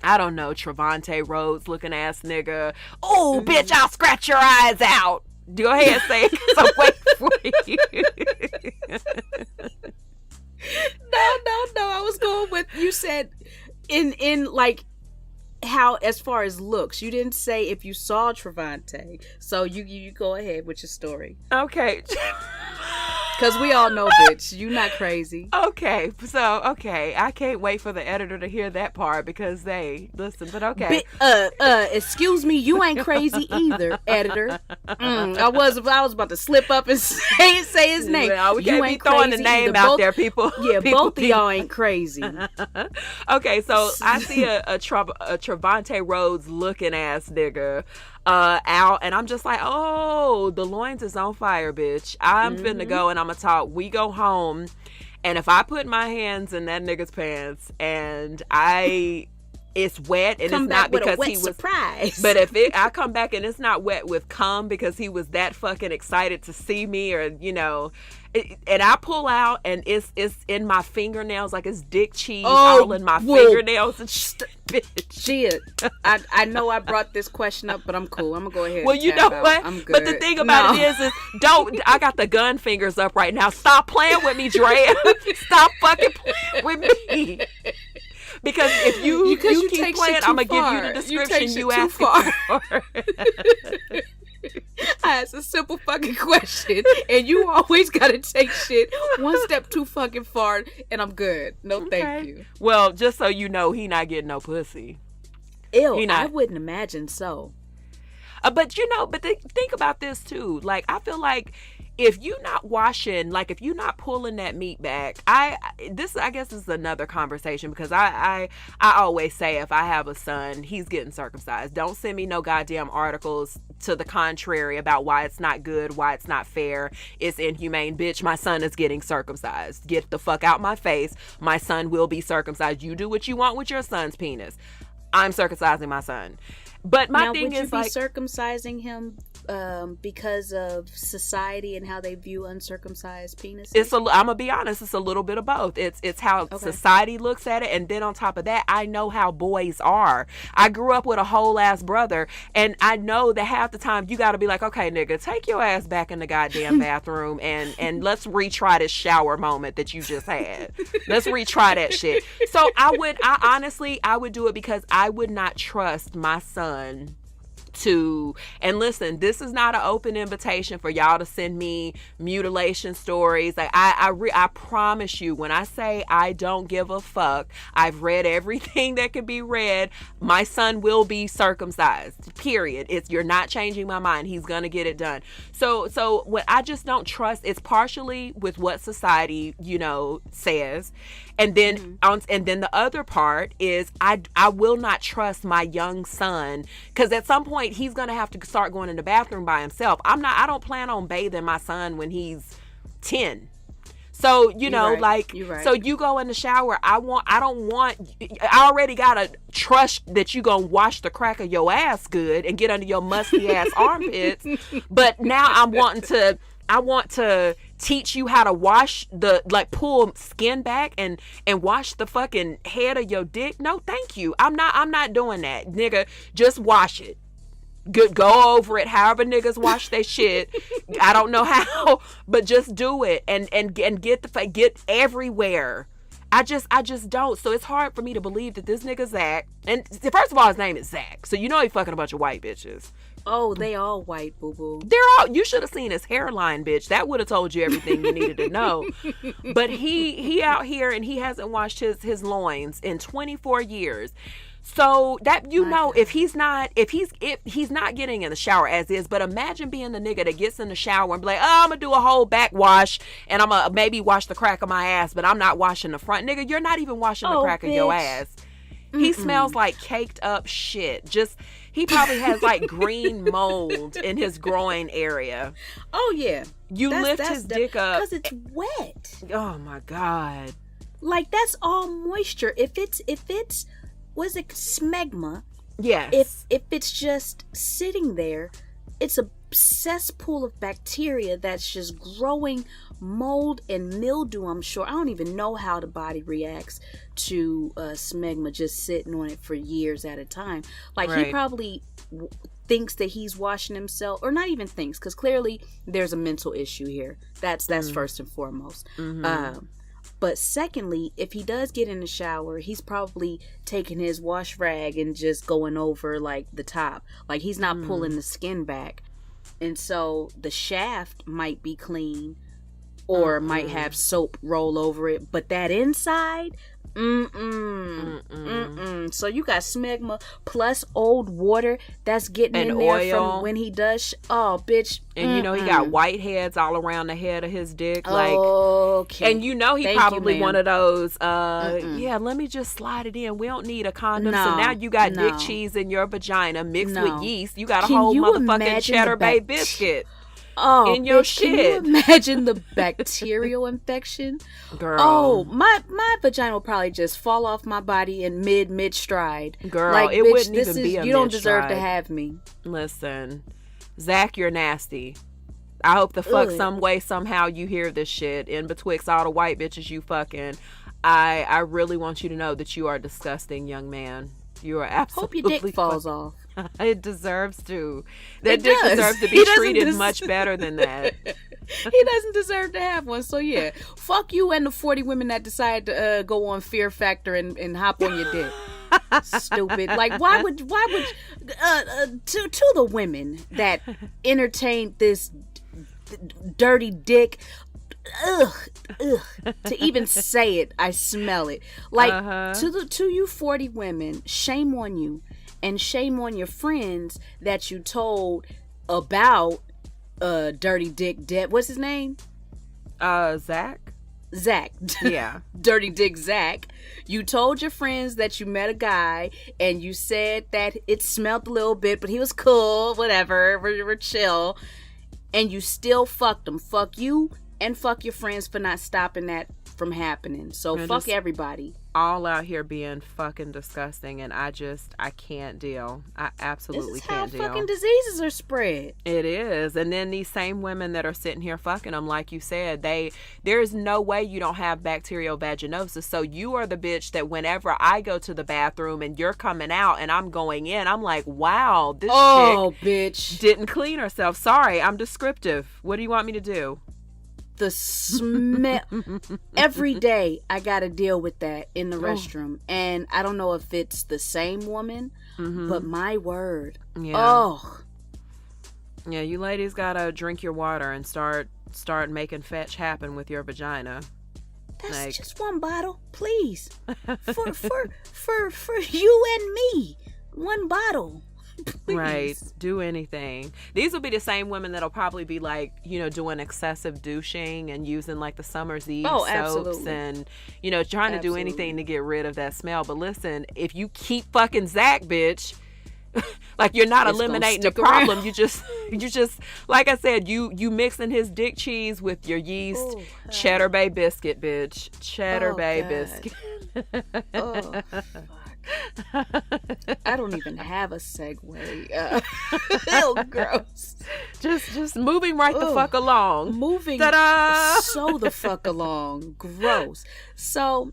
I don't know, Trevante Rhodes looking ass nigga, oh, bitch, I'll scratch your eyes out. Go ahead, say it, 'cause I'm waiting for you. No. I was going with, you said in like how, as far as looks, you didn't say if you saw Trevante. So you go ahead with your story. Okay. Because we all know, bitch, you not crazy. Okay, so, I can't wait for the editor to hear that part because they, listen, but okay. Excuse me, you ain't crazy either, editor. I was about to slip up and say his name. Well, we you can't ain't be throwing crazy the name either. out there, people. Yeah, people both of y'all ain't crazy. Okay, so I see a Trevante Rhodes looking ass nigga out, and I'm just like, oh, the loins is on fire, bitch. I'm finna go and I'm gonna talk. We go home, and if I put my hands in that nigga's pants and it's wet and come it's not back because with a wet he was surprise. But if I come back and it's not wet with cum because he was that fucking excited to see me, or and I pull out and it's in my fingernails, like it's dick cheese all in my fingernails and bitch. Shit. I know I brought this question up, but I'm cool. I'm gonna go ahead. Well, and you know out. what? I'm good. But the thing about it is don't. I got the gun fingers up right now. Stop playing with me, Drea. Stop fucking playing with me. Because if you keep playing, I'm gonna give you the description you asked for. I asked a simple fucking question, and you always gotta take shit one step too fucking far, and I'm good. No, thank you. Well, just so you know, he not getting no pussy. Ew, I wouldn't imagine so. But think about this too. Like, I feel like if you not washing, like if you not pulling that meat back, I guess this is another conversation, because I always say if I have a son, he's getting circumcised. Don't send me no goddamn articles to the contrary about why it's not good, why it's not fair, it's inhumane. Bitch, my son is getting circumcised. Get the fuck out my face. My son will be circumcised. You do what you want with your son's penis. I'm circumcising my son. But my thing is, like, would you be circumcising him because of society and how they view uncircumcised penises? I'm gonna be honest, it's a little bit of both. It's how society looks at it, and then on top of that, I know how boys are. I grew up with a whole ass brother, and I know that half the time you gotta be like, okay, nigga, take your ass back in the goddamn bathroom and let's retry this shower moment that you just had. Let's retry that shit. So I honestly would do it because I would not trust my son to, and listen, this is not an open invitation for y'all to send me mutilation stories. Like, I promise you, when I say I don't give a fuck, I've read everything that could be read. My son will be circumcised, period. You're not changing my mind. He's gonna get it done. So what I just don't trust, it's partially with what society says, and then and then the other part is I will not trust my young son, because at some point he's gonna have to start going in the bathroom by himself. I don't plan on bathing my son when he's 10. So you're right. So you go in the shower. I already gotta trust that you gonna wash the crack of your ass good and get under your musty ass armpits. But now I'm wanting to I want to teach you how to wash pull skin back and wash the fucking head of your dick. No, thank you. I'm not doing that, nigga. Just wash it. Good, go over it. However niggas wash their shit. I don't know how, but just do it and get everywhere. I just don't. So it's hard for me to believe that this nigga Zach, and first of all, his name is Zach, so you know he fucking a bunch of white bitches. Oh, they all white, boo boo. You should have seen his hairline, bitch. That would have told you everything you needed to know. But he out here and he hasn't washed his loins in 24 years. So that, if he's not getting in the shower as is, but imagine being the nigga that gets in the shower and be like, oh, I'm gonna do a whole back wash and I'm gonna maybe wash the crack of my ass, but I'm not washing the front. Nigga, you're not even washing the crack of your ass. He smells like caked up shit. He probably has like green mold in his groin area. Oh yeah. Lift his dick up. Because it's wet. Oh my God. Like that's all moisture. If it's was it smegma? Yes. If it's just sitting there, it's a cesspool of bacteria that's just growing mold and mildew, I'm sure. I don't even know how the body reacts to smegma just sitting on it for years at a time. Like, right. He probably thinks that he's washing himself, or not even thinks, because clearly there's a mental issue here. That's first and foremost. Mm-hmm. But secondly, if he does get in the shower, he's probably taking his wash rag and just going over like the top. Like, he's not pulling the skin back. And so the shaft might be clean or might have soap roll over it. But that inside, So you got smegma plus old water that's getting and in there oil. From when he does. Oh, bitch. And you know he got white heads all around the head of his dick. Like, okay. And you know he probably one of those, yeah, let me just slide it in. We don't need a condom. So now you got dick cheese in your vagina mixed with yeast. You got a whole motherfucking cheddar bay biscuit. In your shit. Can you imagine the bacterial infection? Girl. Oh, my vagina will probably just fall off my body in mid stride. Girl, like, it bitch, wouldn't even be a you don't deserve to have me. Listen, Zach, you're nasty. I hope the fuck some way, somehow you hear this shit in betwixt all the white bitches you fucking. I really want you to know that you are disgusting, young man. You are absolutely. Hope your dick falls off. It deserves to. That dick deserves to be treated much better than that. He doesn't deserve to have one. So yeah, fuck you and the 40 women that decide to go on Fear Factor and hop on your dick. Stupid. Like, why would to the women that entertained this dirty dick. Ugh. To even say it, I smell it. Like, to you 40 women, shame on you. And shame on your friends that you told about Dirty Dick Deb. What's his name? Zach. Yeah. Dirty Dick Zach. You told your friends that you met a guy and you said that it smelled a little bit, but he was cool, whatever, we're chill. And you still fucked him. Fuck you and fuck your friends for not stopping that from happening. So fuck everybody. All out here being fucking disgusting, and I can't deal. I absolutely can't deal. This is how fucking diseases are spread. It is. And then these same women that are sitting here fucking them, like you said, there's no way you don't have bacterial vaginosis. So you are the bitch that whenever I go to the bathroom and you're coming out and I'm going in, I'm like, wow, this chick bitch didn't clean herself. Sorry, I'm descriptive. What do you want me to do? The smell. Every day I gotta deal with that in the restroom, and I don't know if it's the same woman, but my word, yeah, you ladies gotta drink your water and start making fetch happen with your vagina. That's just one bottle, please, for you and me, one bottle. Please. Right, do anything. These will be the same women that'll probably be like, doing excessive douching and using like the Summer's Eve soaps and trying to do anything to get rid of that smell. But listen, if you keep fucking Zach, bitch, like, you're not eliminating the problem. Around. You just like I said, you mixing his dick cheese with your yeast cheddar bay biscuit, bitch. Cheddar bay biscuit. I don't even have a segue. Ew, gross. Just moving right the fuck along. Moving Ta-da! so the fuck along. Gross. So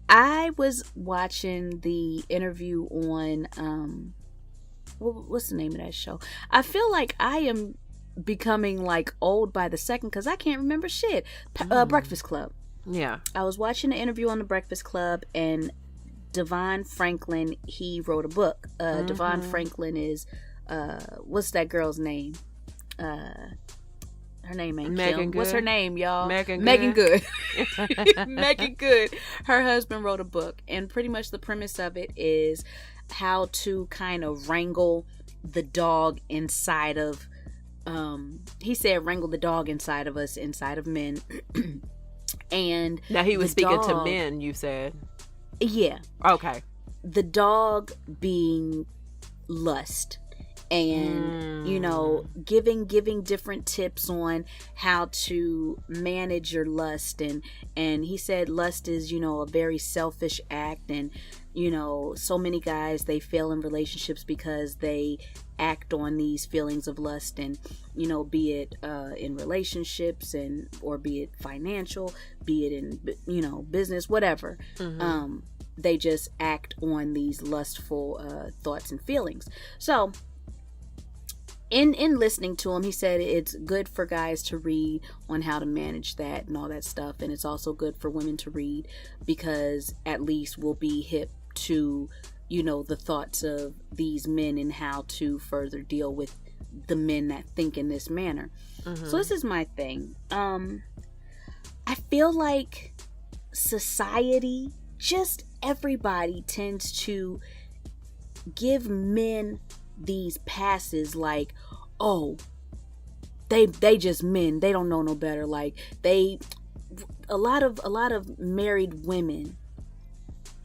I was watching the interview on what's the name of that show? I feel like I am becoming like old by the second because I can't remember shit. Breakfast Club. Yeah. I was watching the interview on the Breakfast Club, and Devon Franklin, he wrote a book. Devon Franklin is what's that girl's name? Her name ain't Megan Kim. Good. What's her name, y'all? Megan Good. Megan Good. Her husband wrote a book, and pretty much the premise of it is how to kind of wrangle the dog inside of he said wrangle the dog inside of us, inside of men. And now he was speaking to dog, men, you said. Yeah. Okay. The dog being lust, and you know, giving different tips on how to manage your lust, and he said lust is, you know, a very selfish act, and you know, so many guys, they fail in relationships because they act on these feelings of lust, and you know, be it in relationships, and or be it financial, be it in, you know, business, whatever. They just act on these lustful thoughts and feelings. So in listening to him, he said it's good for guys to read on how to manage that and all that stuff, and it's also good for women to read because at least we'll be hip to, you know, the thoughts of these men and how to further deal with the men that think in this manner. So this is my thing. I feel like society, just everybody tends to give men these passes like, oh, they just men, they don't know no better. Like a lot of married women,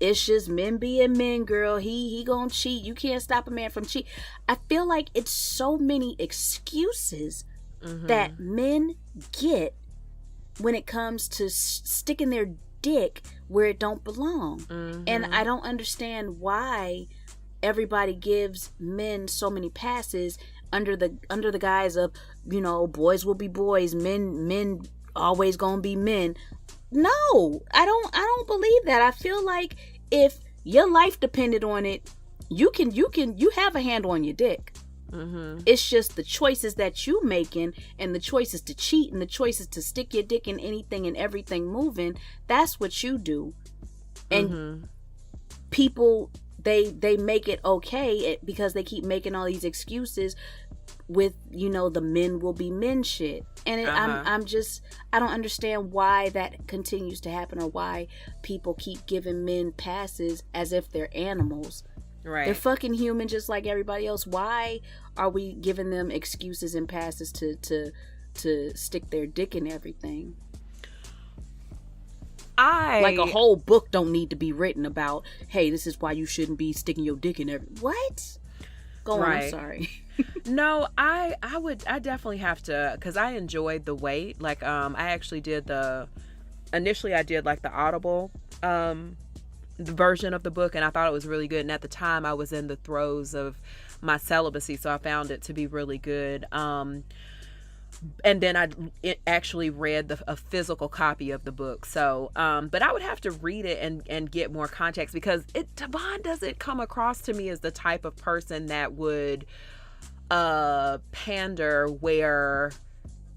it's just men being men, girl. He gonna cheat. You can't stop a man from cheat. I feel like it's so many excuses that men get when it comes to sticking their dick where it don't belong. And I don't understand why everybody gives men so many passes under the guise of, you know, boys will be boys, men always gonna be men. No, I don't believe that. I feel like if your life depended on it, you have a hand on your dick. It's just the choices that you making, and the choices to cheat, and the choices to stick your dick in anything and everything moving. That's what you do. And people, they make it okay because they keep making all these excuses with, you know, the men will be men shit. And I don't understand why that continues to happen, or why people keep giving men passes as if they're animals. Right. They're fucking human just like everybody else. Why are we giving them excuses and passes to stick their dick in everything? Like a whole book don't need to be written about, hey, this is why you shouldn't be sticking your dick in what? Go on, I'm sorry. No, I definitely have to, because I enjoyed the wait. Like, I actually did initially I did like the Audible the version of the book, and I thought it was really good. And at the time I was in the throes of my celibacy, so I found it to be really good. And then I actually read a physical copy of the book. So, but I would have to read it and get more context, because Devon doesn't come across to me as the type of person that would pander where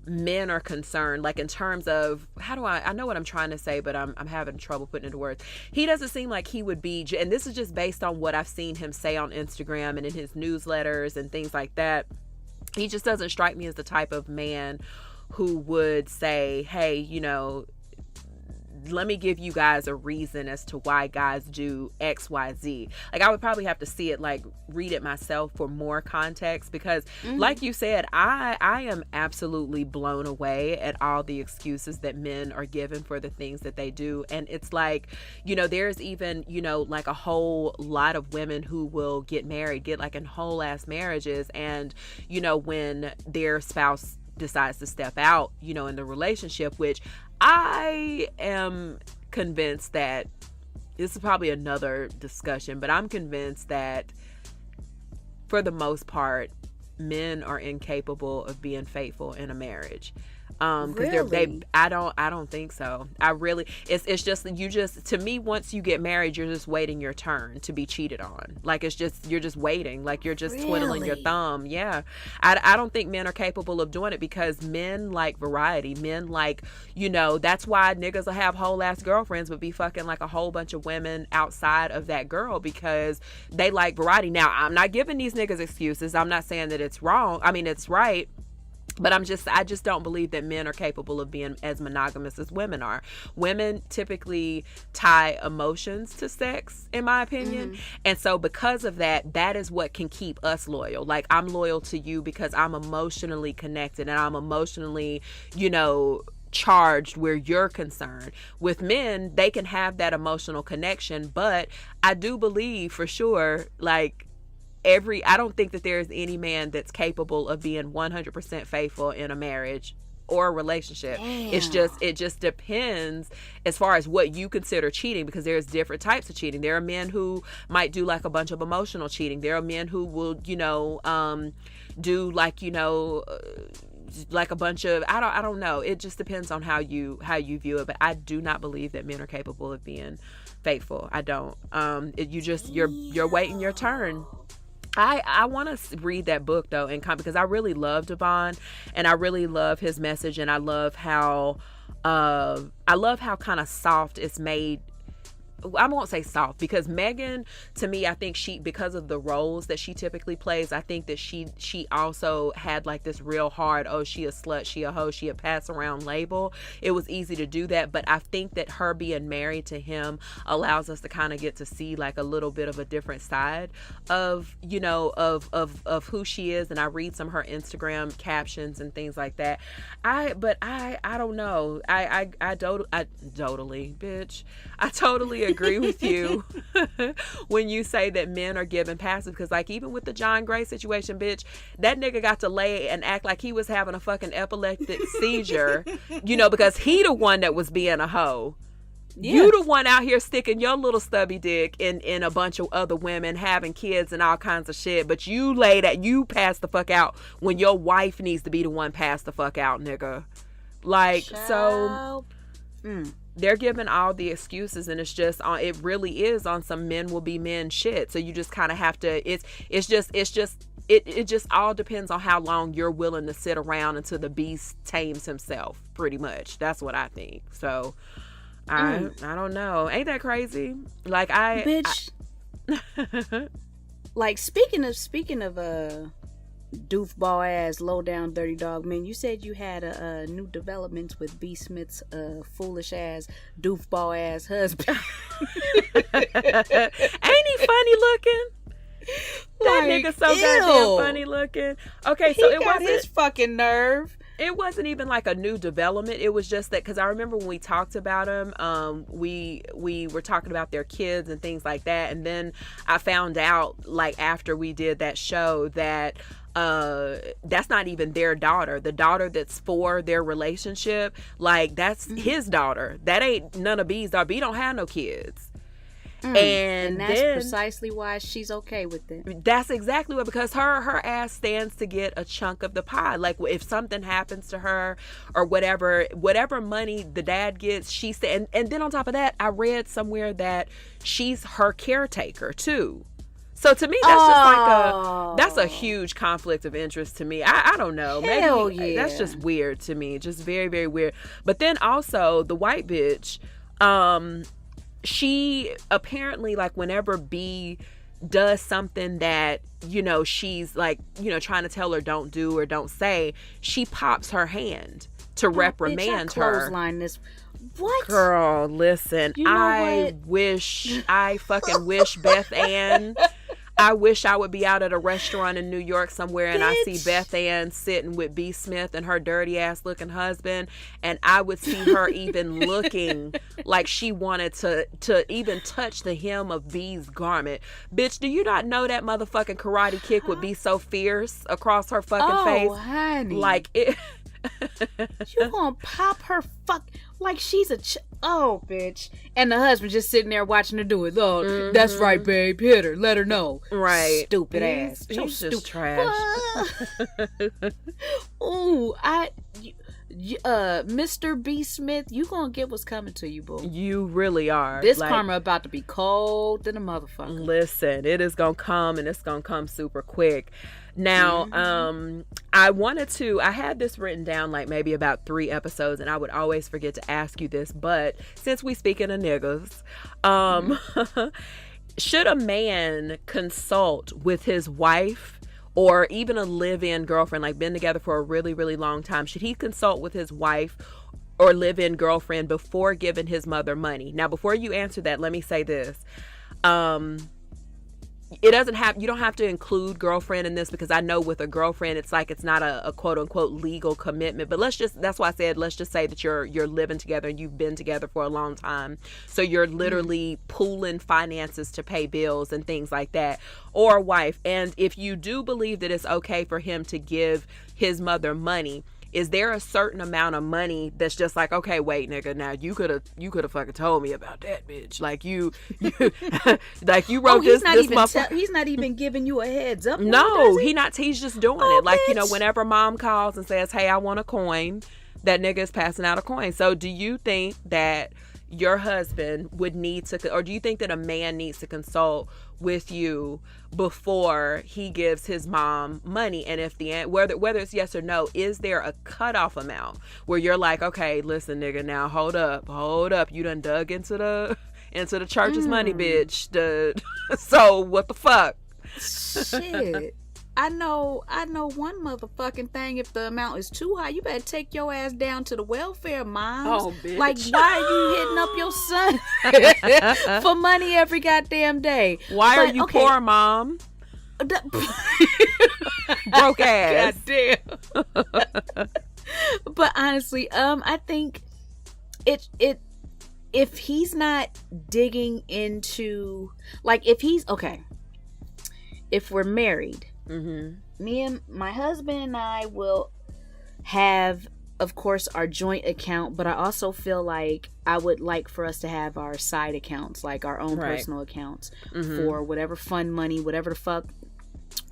men are concerned, like in terms of, I know what I'm trying to say, but I'm having trouble putting it into words. He doesn't seem like he would be, and this is just based on what I've seen him say on Instagram and in his newsletters and things like that. He just doesn't strike me as the type of man who would say, hey, you know, let me give you guys a reason as to why guys do X, Y, Z. Like, I would probably have to see it, like, read it myself for more context, because like you said, I am absolutely blown away at all the excuses that men are given for the things that they do. And it's like, you know, there's even, you know, like a whole lot of women who will get married, get like in whole ass marriages, and, you know, when their spouse decides to step out, you know, in the relationship, which I am convinced that this is probably another discussion, but I'm convinced that for the most part, men are incapable of being faithful in a marriage. Because Really? I don't think so. I really, it's just, to me, once you get married, you're just waiting your turn to be cheated on. Like, it's just, you're just waiting, like you're just twiddling your Really? thumb. Yeah. I don't think men are capable of doing it, because men like variety. Men like, that's why niggas will have whole ass girlfriends but be fucking like a whole bunch of women outside of that girl, because they like variety. Now, I'm not giving these niggas excuses. I'm not saying that it's wrong. I mean, it's right. But I just don't believe that men are capable of being as monogamous as women are. Women typically tie emotions to sex, in my opinion. Mm-hmm. And so because of that, that is what can keep us loyal. Like, I'm loyal to you because I'm emotionally connected and I'm emotionally, charged where you're concerned. With men, they can have that emotional connection, but I do believe for sure, like, I don't think that there's any man that's capable of being 100% faithful in a marriage or a relationship. Damn. It just depends as far as what you consider cheating, because there's different types of cheating. There are men who might do like a bunch of emotional cheating. There are men who will, do like, like a bunch of, I don't know. It just depends on how you view it. But I do not believe that men are capable of being faithful. I don't. You're waiting your turn. I want to read that book though, because I really love Devon, and I really love his message, and I love how kind of soft it's made. I won't say soft, because Megan, to me, I think because of the roles that she typically plays, I think that she also had like this real hard, oh, she a slut, she a hoe, she a pass around label. It was easy to do that, but I think that her being married to him allows us to kind of get to see like a little bit of a different side of, of who she is. And I read some of her Instagram captions and things like that. I don't know. I totally, bitch. I totally agree with you when you say that men are given passive, because like even with the John Gray situation, bitch, that nigga got to lay and act like he was having a fucking epileptic seizure, because he the one that was being a hoe. Yeah. You the one out here sticking your little stubby dick in a bunch of other women, having kids and all kinds of shit, but you pass the fuck out when your wife needs to be the one pass the fuck out, nigga. Like, so they're giving all the excuses, and it's just on, it really is on some men will be men shit. So you just kind of have to, it just all depends on how long you're willing to sit around until the beast tames himself, pretty much. That's what I think. So I don't know. Ain't that crazy? Like bitch. Like speaking of doofball ass, low down, dirty dog men, you said you had a new developments with B. Smith's foolish ass, doofball ass husband. Ain't he funny looking? That nigga so goddamn funny looking. Okay, so it wasn't his fucking nerve. It wasn't even like a new development. It was just that, because I remember when we talked about them, we were talking about their kids and things like that, and then I found out like after we did that show that that's not even their daughter. The daughter that's for their relationship, like that's his daughter. That ain't none of B's daughter. B don't have no kids. And that's precisely why she's okay with it. That's exactly what, because her ass stands to get a chunk of the pie. Like if something happens to her or whatever money the dad gets, and then on top of that, I read somewhere that she's her caretaker too. So to me, that's a huge conflict of interest to me. I don't know. Hell maybe yeah. That's just weird to me. Just very, very weird. But then also the white bitch, she apparently, like, whenever B does something that, she's like, trying to tell her don't do or don't say, she pops her hand to reprimand bitch, her. Clothesline this. What? Girl, listen, I fucking wish Beth Ann, I wish I would be out at a restaurant in New York somewhere and I see Beth Ann sitting with B. Smith and her dirty ass looking husband, and I would see her even looking like she wanted to even touch the hem of B's garment. Bitch, do you not know that motherfucking karate kick would be so fierce across her fucking face? Honey. Like it. You gonna pop her fuck like she's a oh, bitch. And the husband just sitting there watching her do it. Oh, that's right, babe. Hit her. Let her know. Right. Stupid ass. He's just trash. Ooh, Mr. B. Smith, you gonna get what's coming to you, boo. You really are. This karma about to be cold than a motherfucker. Listen, it is gonna come, and it's gonna come super quick. Now, I had this written down like maybe about 3 episodes, and I would always forget to ask you this, but since we speaking of niggas, should a man consult with his wife or even a live-in girlfriend, like been together for a really, really long time? Should he consult with his wife or live-in girlfriend before giving his mother money? Now, before you answer that, let me say this. You don't have to include girlfriend in this, because I know with a girlfriend, it's like, it's not a quote unquote legal commitment, but that's why I said, let's just say that you're living together and you've been together for a long time. So you're literally pooling finances to pay bills and things like that, or a wife. And if you do believe that it's okay for him to give his mother money, is there a certain amount of money that's just like, okay, wait, nigga, now you could have fucking told me about that, bitch. Like you like you wrote this motherfucker. He's not even giving you a heads up. No, he's just doing it. Like, bitch. Whenever mom calls and says, hey, I want a coin, that nigga is passing out a coin. So do you think that your husband would need to, or do you think that a man needs to consult with you before he gives his mom money? And if whether it's yes or no, is there a cutoff amount where you're like, okay, listen, nigga, now hold up, you done dug into the church's money, bitch. So what the fuck? Shit. I know one motherfucking thing. If the amount is too high, you better take your ass down to the welfare moms. Oh, bitch. Like, why are you hitting up your son for money every goddamn day? Why are you poor, mom? Broke ass. Goddamn. But honestly, I think it if he's not digging into, like, if we're married. Mm-hmm. Me and my husband and I will have, of course, our joint account, but I also feel like I would like for us to have our side accounts, like our own personal accounts, for whatever fun money, whatever the fuck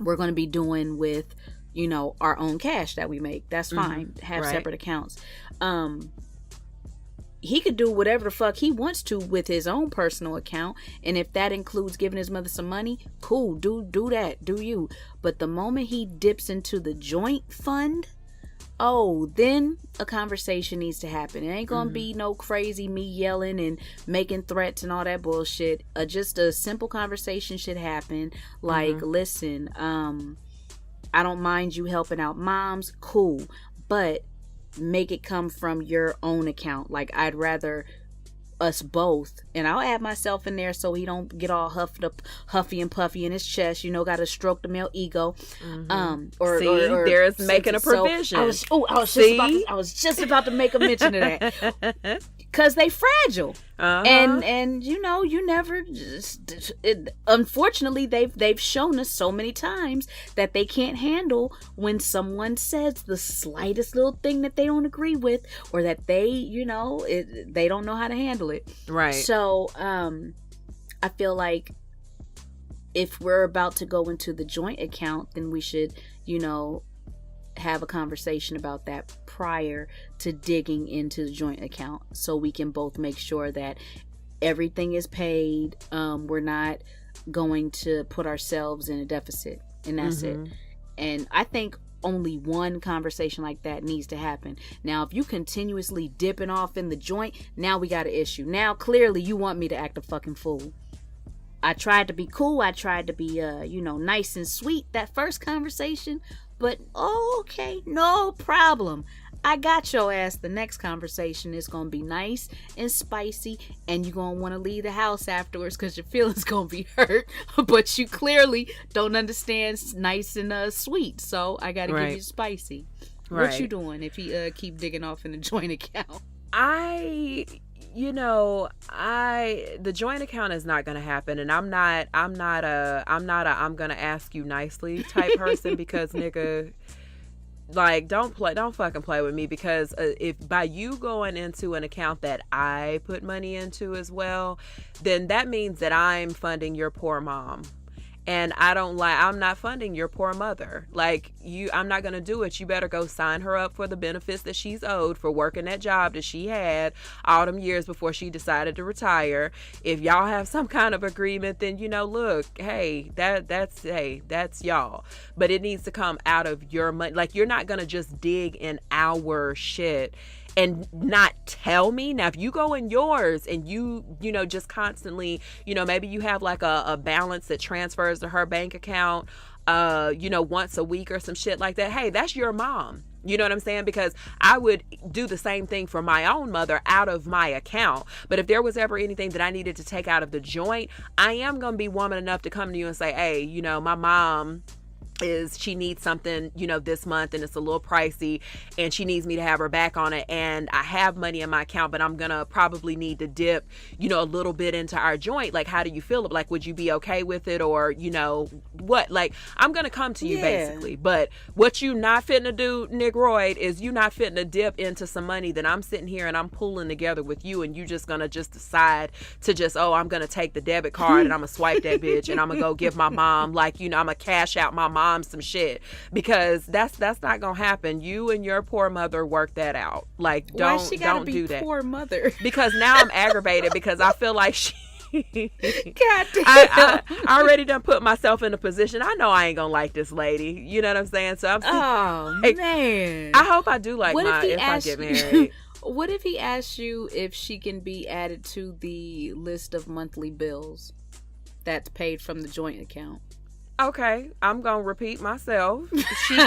we're going to be doing with, our own cash that we make. That's fine. Have separate accounts. He could do whatever the fuck he wants to with his own personal account. And if that includes giving his mother some money, cool, do that, do you. But the moment he dips into the joint fund, then a conversation needs to happen. It ain't gonna be no crazy me yelling and making threats and all that bullshit. Just a simple conversation should happen. Like, listen, I don't mind you helping out moms, cool, but make it come from your own account. Like, I'd rather us both, and I'll add myself in there so he don't get all huffy and puffy in his chest, gotta stroke the male ego. Or there's making a provision. So, I was just about to make a mention of that. Because they fragile. And you never unfortunately they've shown us so many times that they can't handle when someone says the slightest little thing that they don't agree with, or that they they don't know how to handle it. Right. So I feel like if we're about to go into the joint account, then we should have a conversation about that prior to digging into the joint account, so we can both make sure that everything is paid. We're not going to put ourselves in a deficit, and that's it. And I think only one conversation like that needs to happen. Now, if you continuously dipping off in the joint, now we got an issue. Now clearly you want me to act a fucking fool. I tried to be cool, I tried to be nice and sweet that first conversation, but okay, no problem. I got your ass. The next conversation is going to be nice and spicy, and you're going to want to leave the house afterwards because your feelings going to be hurt, but you clearly don't understand nice and sweet, so I got to give you spicy. What you doing if he keep digging off in the joint account? The joint account is not going to happen, and I'm not I'm going to ask you nicely type person because nigga, Like, don't fucking play with me, because if by you going into an account that I put money into as well, then that means that I'm funding your poor mom. And I'm not funding your poor mother. Like, I'm not going to do it. You better go sign her up for the benefits that she's owed for working that job that she had all them years before she decided to retire. If y'all have some kind of agreement, then, look, hey, that's y'all. But it needs to come out of your money. Like, you're not going to just dig in our shit and not tell me. Now, if you go in yours and you just constantly, maybe you have like a balance that transfers to her bank account, once a week or some shit like that. Hey, that's your mom. You know what I'm saying? Because I would do the same thing for my own mother out of my account. But if there was ever anything that I needed to take out of the joint, I am going to be woman enough to come to you and say, hey, my mom she needs something, this month, and it's a little pricey, and she needs me to have her back on it, and I have money in my account, but I'm gonna probably need to dip, a little bit into our joint. Like, how do you feel? Like, would you be okay with it? Or, what? Like, I'm gonna come to you basically. But what you not fitting to do, Nick Royd, is you not fitting to dip into some money that I'm sitting here and I'm pulling together with you, and you just gonna decide to I'm gonna take the debit card and I'm gonna swipe that bitch, and I'm gonna go give my mom, like, I'm gonna cash out my mom some shit, because that's not gonna happen. You and your poor mother work that out. Like, don't do that. Poor mother, because now I'm aggravated, because I feel like she God damn. I already done put myself in a position. I know I ain't gonna like this lady. You know what I'm saying? So I'm man, I hope I do like if I get married. What if he asks you if she can be added to the list of monthly bills that's paid from the joint account? Okay, I'm gonna repeat myself. She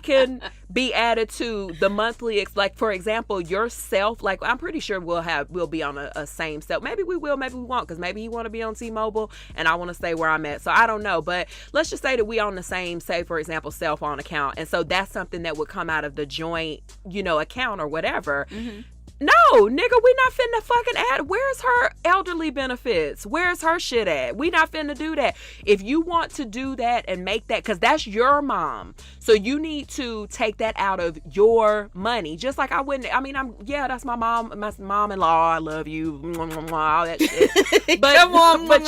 can be added to the monthly. Like, for example, yourself. Like, I'm pretty sure we'll be on a same cell. Maybe we will, maybe we won't, because maybe he want to be on T-Mobile and I want to stay where I'm at. So I don't know, but let's just say that we on the same, say for example, cell phone account, and so that's something that would come out of the joint, account or whatever. Mm-hmm. No, nigga, we not finna fucking add. Where's her elderly benefits? Where's her shit at? We not finna do that. If you want to do that and make that, because that's your mom, so you need to take that out of your money. Just like I wouldn't. I mean, that's my mom, my mom-in-law. I love you, all that shit. But come on, but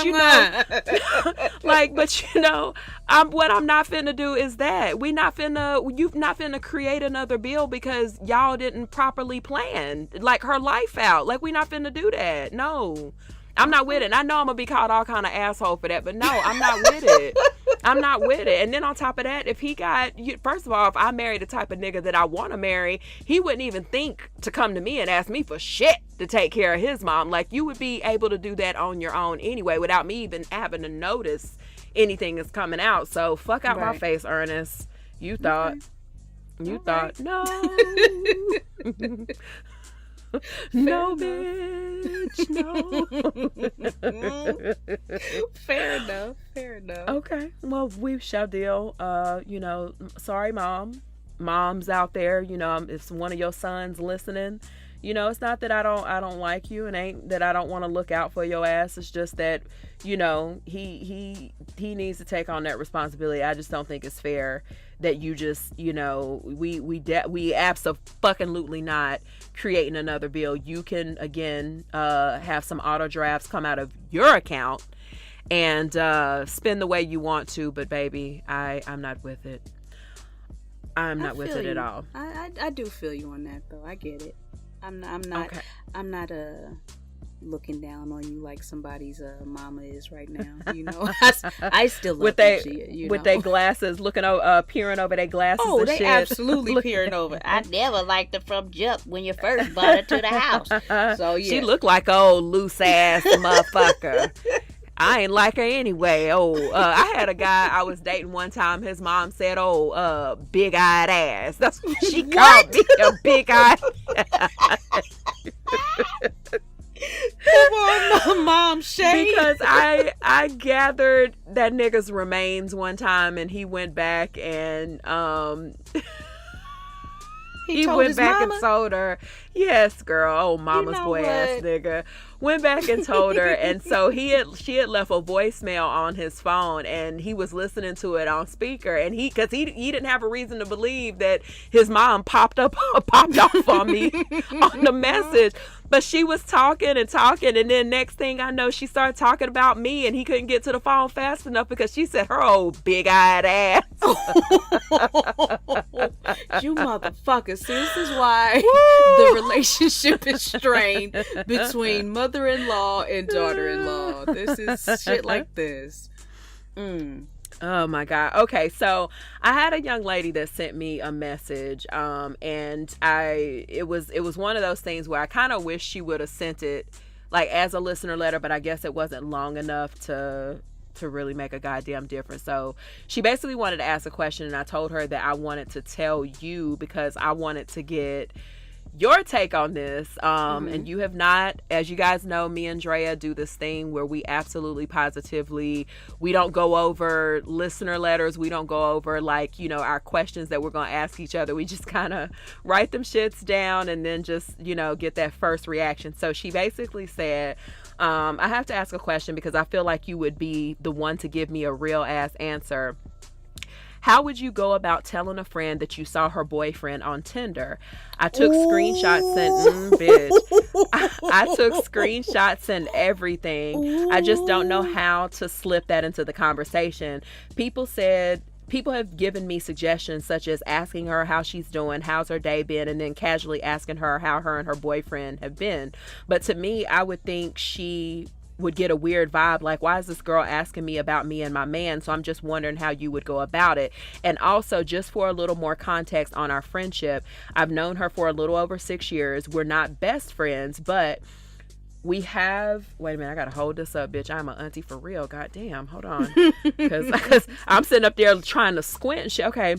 what I'm not finna do is that you're not finna create another bill because y'all didn't properly plan like her life out. Like, we not finna do that. No, I'm not with it. And I know I'm gonna be called all kind of asshole for that, but no, I'm not with it. I'm not with it. And then on top of that, if he got, first of all, if I marry the type of nigga that I want to marry, he wouldn't even think to come to me and ask me for shit to take care of his mom. Like, you would be able to do that on your own anyway, without me even having to notice anything is coming out. So fuck out my face, Ernest. You thought no. No, bitch, no. Fair enough. Okay, well, we shall deal. Sorry, moms out there, if one of your sons listening, it's not that I don't like you, and ain't that I don't want to look out for your ass. It's just that, he needs to take on that responsibility. I just don't think it's fair that you just, we absolutely not creating another bill. You can, again, have some auto drafts come out of your account and spend the way you want to. But baby, I'm not with it. I'm not with it at all. I do feel you on that, though. I get it. I'm not okay. I'm not looking down on you like somebody's mama is right now. I still love with their glasses, looking over, peering over their glasses. Oh, and they shit. absolutely peering over. I never liked her from jump when you first brought her to the house. So yeah, she looked like old loose ass motherfucker. I ain't like her anyway. I had a guy I was dating one time. His mom said, big eyed ass. That's what she called me, a big eyed. Come on, mom, shade. Because I gathered that nigga's remains one time, and he went back and He went back and told her, yes, girl, oh, mama's boy ass nigga. Went back and told her, and so she had left a voicemail on his phone, and he was listening to it on speaker, and he didn't have a reason to believe that his mom popped off on me on the message. But she was talking, and then next thing I know, she started talking about me, and he couldn't get to the phone fast enough because she said her old big-eyed ass. You motherfuckers. See, this is why the relationship is strained between mother-in-law and daughter-in-law. This is shit like this. Oh my God. Okay, so I had a young lady that sent me a message, and it was one of those things where I kind of wish she would have sent it like as a listener letter, but I guess it wasn't long enough to really make a goddamn difference. So she basically wanted to ask a question, and I told her that I wanted to tell you because I wanted to get your take on this. And you have not, as you guys know, me and Drea do this thing where we absolutely positively, we don't go over listener letters. We don't go over like, our questions that we're going to ask each other. We just kind of write them shits down and then just, get that first reaction. So she basically said, I have to ask a question because I feel like you would be the one to give me a real ass answer. How would you go about telling a friend that you saw her boyfriend on Tinder? I took screenshots and I took screenshots and everything. I just don't know how to slip that into the conversation. People have given me suggestions such as asking her how she's doing, how's her day been, and then casually asking her how her and her boyfriend have been. But to me, I would think she would get a weird vibe like, why is this girl asking me about me and my man? So I'm just wondering how you would go about it. And also, just for a little more context on our friendship, I've known her for a little over 6 years. We're not best friends, but we have, wait a minute, I gotta hold this up, bitch. I'm an auntie for real. Goddamn, hold on. Because I'm sitting up there trying to squint and shit. Okay.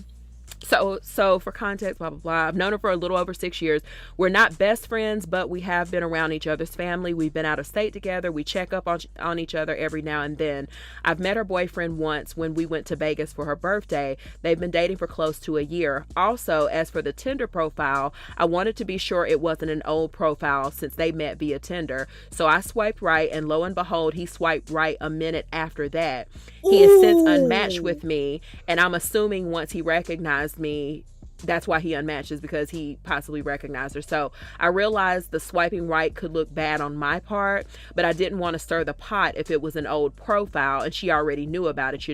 So for context, blah, blah, blah. I've known her for a little over 6 years. We're not best friends, but we have been around each other's family. We've been out of state together. We check up on each other every now and then. I've met her boyfriend once when we went to Vegas for her birthday. They've been dating for close to a year. Also, as for the Tinder profile, I wanted to be sure it wasn't an old profile since they met via Tinder. So I swiped right, and lo and behold, he swiped right a minute after that. He has since unmatched with me, and I'm assuming once he recognized me, that's why he unmatched, is because he possibly recognized her. So I realized the swiping right could look bad on my part, but I didn't want to stir the pot if it was an old profile and she already knew about it,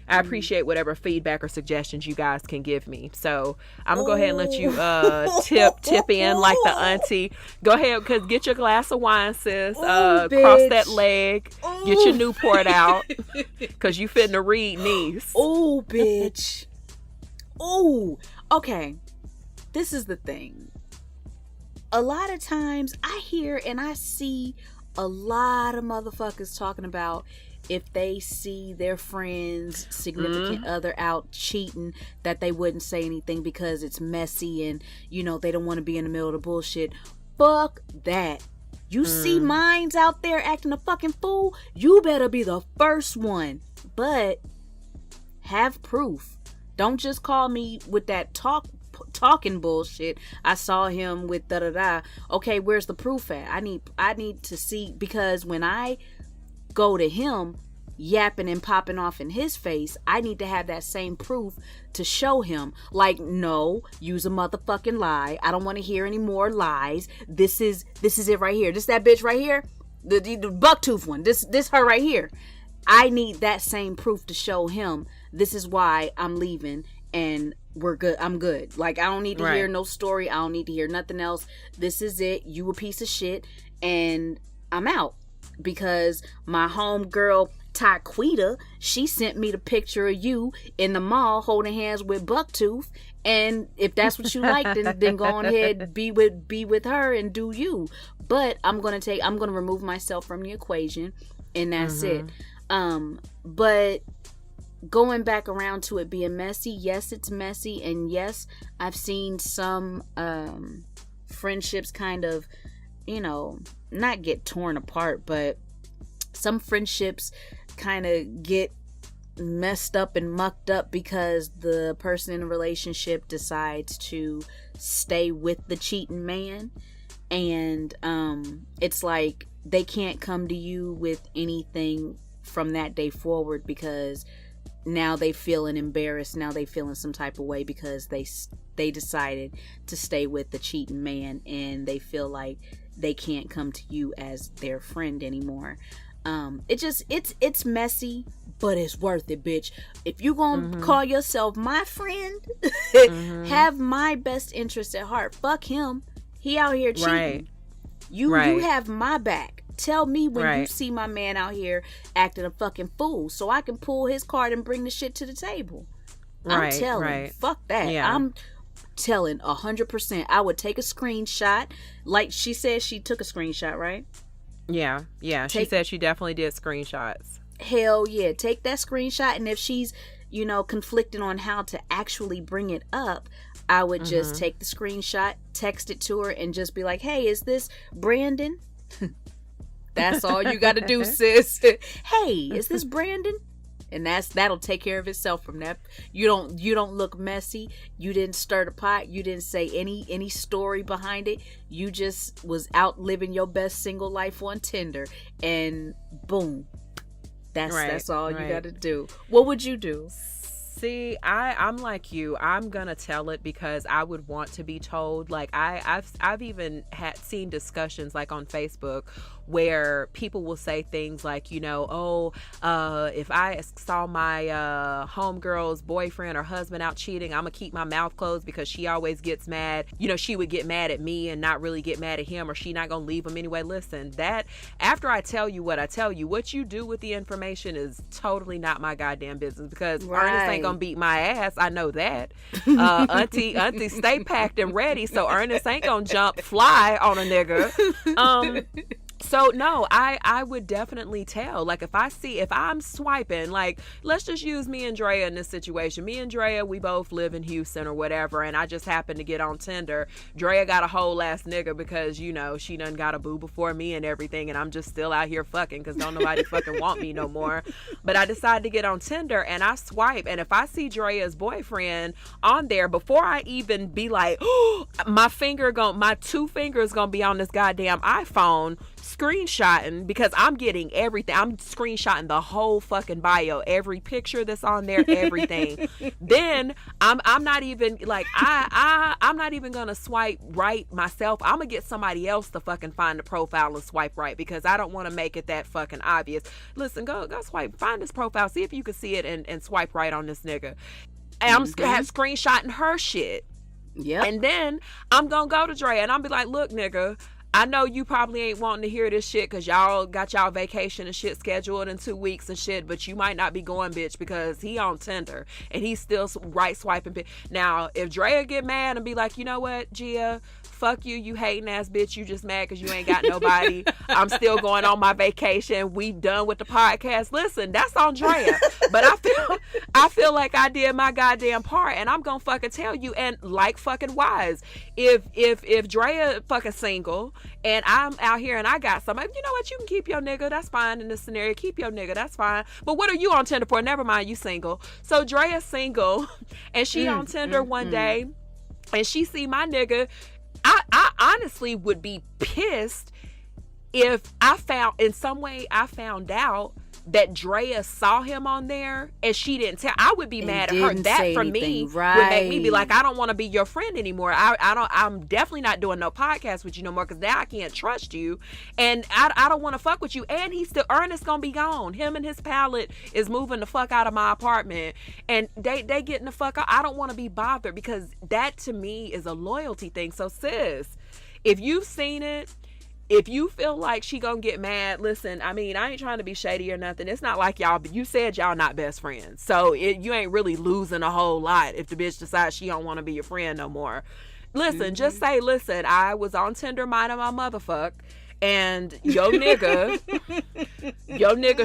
I appreciate whatever feedback or suggestions you guys can give me. So I'm gonna go ahead and let you tip in like the auntie. Go ahead, because get your glass of wine, sis. Cross that leg. Get your Newport out, because you fitting to read niece. Oh, bitch. Oh, okay. This is the thing. A lot of times I hear and I see a lot of motherfuckers talking about if they see their friend's significant other out cheating, that they wouldn't say anything because it's messy and, they don't want to be in the middle of the bullshit. Fuck that. You see minds out there acting a fucking fool, you better be the first one. But have proof. Don't just call me with that talking bullshit. I saw him with da-da-da. Okay, where's the proof at? I need to see, because when I go to him yapping and popping off in his face, I need to have that same proof to show him. Like, no, use a motherfucking lie. I don't want to hear any more lies. This is it right here. This that bitch right here. The bucktooth one. This her right here. I need that same proof to show him this is why I'm leaving and we're good. I'm good. Like, I don't need to hear no story. I don't need to hear nothing else. This is it. You a piece of shit and I'm out. Because my homegirl Taquita, she sent me the picture of you in the mall holding hands with Bucktooth. And if that's what you like, then go on ahead, be with her and do you. But I'm gonna remove myself from the equation, and that's it. But going back around to it being messy, yes, it's messy, and yes, I've seen some friendships kind of, not get torn apart, but some friendships kind of get messed up and mucked up because the person in a relationship decides to stay with the cheating man, and it's like they can't come to you with anything from that day forward because now they feeling embarrassed, now they feeling some type of way because they decided to stay with the cheating man, and they feel like they can't come to you as their friend anymore. It's messy, but it's worth it, bitch. If you gonna call yourself my friend, have my best interest at heart. Fuck him. He out here cheating. Right. You have my back. Tell me when you see my man out here acting a fucking fool, so I can pull his card and bring the shit to the table. I'm telling. Fuck that. Yeah. I'm telling 100%. I would take a screenshot. Like she said, she took a screenshot, right? Yeah. She said she definitely did screenshots. Hell yeah. Take that screenshot, and if she's, conflicted on how to actually bring it up, I would just take the screenshot, text it to her, and just be like, hey, is this Brandon? That's all you got to do, sis. Hey, is this Brandon? And that'll take care of itself from that. You don't look messy. You didn't stir the pot. You didn't say any story behind it. You just was out living your best single life on Tinder, and boom. That's all you got to do. What would you do? See, I'm like you. I'm gonna tell it because I would want to be told. Like I've even seen discussions like on Facebook where people will say things like, if I saw my homegirl's boyfriend or husband out cheating, I'm gonna keep my mouth closed because she always gets mad. She would get mad at me and not really get mad at him, or she not gonna leave him anyway. Listen, that after I tell you what I tell you, what you do with the information is totally not my goddamn business, because Ernest ain't gonna beat my ass. I know that. Auntie stay packed and ready, so Ernest ain't gonna fly on a nigga. So no, I would definitely tell. Like if I'm swiping, like let's just use me and Drea in this situation. Me and Drea, we both live in Houston or whatever, and I just happened to get on Tinder. Drea got a whole ass nigga because she done got a boo before me and everything, and I'm just still out here fucking because don't nobody fucking want me no more. But I decided to get on Tinder and I swipe, and if I see Drea's boyfriend on there, before I even be like, oh, my two fingers gonna be on this goddamn iPhone screenshotting, because I'm getting everything. I'm screenshotting the whole fucking bio, every picture that's on there, everything. Then I'm not even like I'm not even gonna swipe right myself. I'm gonna get somebody else to fucking find the profile and swipe right, because I don't want to make it that fucking obvious. Listen, go swipe, find this profile, see if you can see it, and swipe right on this nigga. And I'm screenshotting her shit. Yeah. And then I'm gonna go to Drea and I'll be like, look, nigga, I know you probably ain't wanting to hear this shit because y'all got y'all vacation and shit scheduled in 2 weeks and shit, but you might not be going, bitch, because he on Tinder and he's still right swiping. Now, if Drea get mad and be like, you know what, Gia, fuck you, you hating ass bitch, you just mad because you ain't got nobody. I'm still going on my vacation. We done with the podcast. Listen, that's on Drea. But I feel like I did my goddamn part, and I'm gonna fucking tell you. And like fucking wise, if Drea fucking single and I'm out here and I got somebody, you know what, you can keep your nigga, that's fine in this scenario. Keep your nigga, that's fine. But what are you on Tinder for? Never mind, you single. So Drea's single and she on Tinder one day and she see my nigga. I honestly would be pissed if I found out that Drea saw him on there and she didn't tell. I would be mad at her. That for me would make me be like, I don't want to be your friend anymore. I'm definitely not doing no podcast with you no more, because now I can't trust you, and I don't want to fuck with you. And Ernest gonna be gone. Him and his pallet is moving the fuck out of my apartment, and they getting the fuck out. I don't want to be bothered, because that to me is a loyalty thing. So sis, if you've seen it, if you feel like she gonna get mad, listen, I mean, I ain't trying to be shady or nothing. It's not like you said y'all not best friends. So you ain't really losing a whole lot if the bitch decides she don't want to be your friend no more. Listen, just say, listen, I was on Tinder minding my motherfuck, and your nigga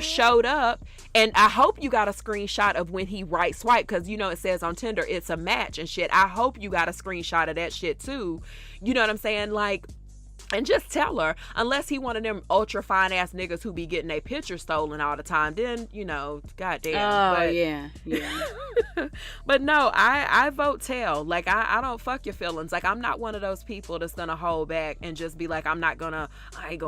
showed up, and I hope you got a screenshot of when he right swipe, because it says on Tinder it's a match and shit. I hope you got a screenshot of that shit too. You know what I'm saying? Like, And just tell her, unless he one of them ultra fine ass niggas who be getting their picture stolen all the time, then, you know, goddamn. Oh, but, yeah. but no, I vote tell. Like, I don't fuck your feelings. Like, I'm not one of those people that's gonna hold back and just be like, I ain't gonna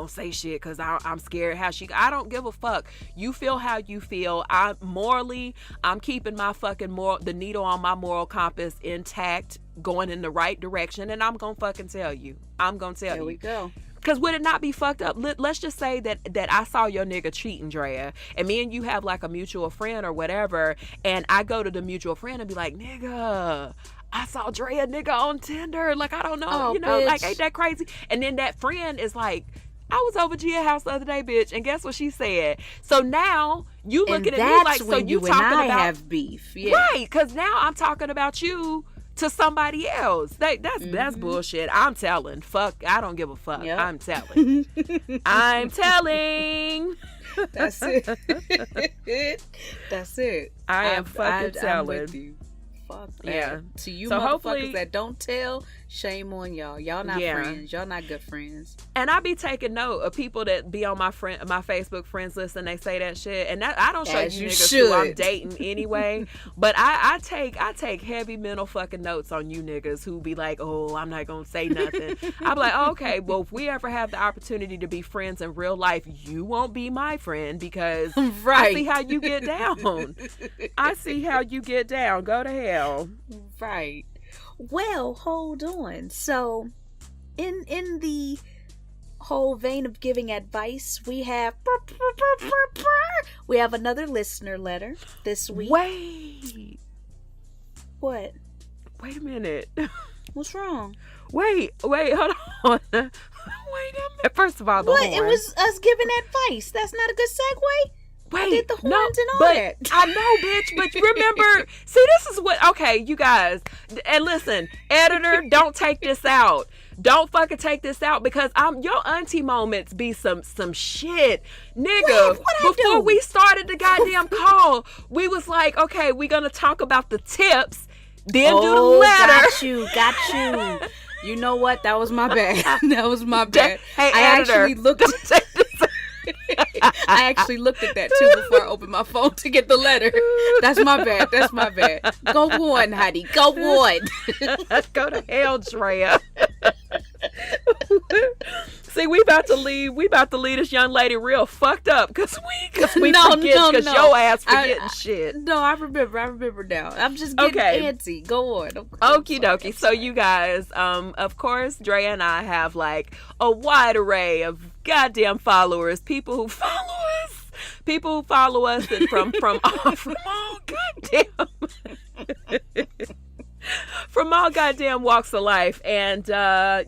say shit because I'm scared how I don't give a fuck. You feel how you feel. I'm keeping my fucking the needle on my moral compass intact, going in the right direction, and I'm gonna fucking tell you. I'm gonna tell you. There we go. Because would it not be fucked up? Let's just say that I saw your nigga cheating, Drea, and me and you have like a mutual friend or whatever, and I go to the mutual friend and be like, nigga, I saw Drea nigga on Tinder. Like, I don't know, bitch. Like, ain't that crazy? And then that friend is like, I was over Gia's house the other day, bitch, and guess what she said? So now you looking at me like, so you talking about have beef, yeah. Right? Because now I'm talking about you to somebody else. That's bullshit. I'm telling. Fuck, I don't give a fuck. Yep. I'm telling. I'm telling. That's it. That's it. I am fucking telling. I'm with you. Fuck that. Yeah. To you so motherfuckers that don't tell, shame on y'all. Y'all not friends. Y'all not good friends. And I be taking note of people that be on my Facebook friends list and they say that shit. And that I don't show you niggas who I'm dating anyway. But I take heavy mental fucking notes on you niggas who be like, oh, I'm not gonna say nothing. I be like, oh, okay, well, if we ever have the opportunity to be friends in real life, you won't be my friend because I see how you get down. I see how you get down. Go to hell. Right. Well, hold on. So, in the whole vein of giving advice, we have another listener letter this week. Wait. What? Wait a minute. What's wrong? Wait, hold on. Wait a minute. First of all, the horn. It was us giving advice. That's not a good segue. Wait, I did the horns and all that. I know, bitch, but remember, see, this is what, okay, you guys, and listen, editor, don't take this out. Don't fucking take this out because your auntie moments be some shit. Nigga, before we started the goddamn call, we was like, okay, we're going to talk about the tips, then do the letter. Got you. You know what? That was my bad. That was my bad. Hey, I editor, actually looked at I actually looked at that too before I opened my phone to get the letter. That's my bad. Go on, Heidi. Go on. Go to hell, Drea. See, we about to leave this young lady real fucked up because we forget because your ass forgetting shit. No, I remember now. I'm just getting antsy. Go on. Okie dokie. So you guys, of course, Drea and I have like a wide array of goddamn followers, people who follow us and from all goddamn from all goddamn walks of life. And I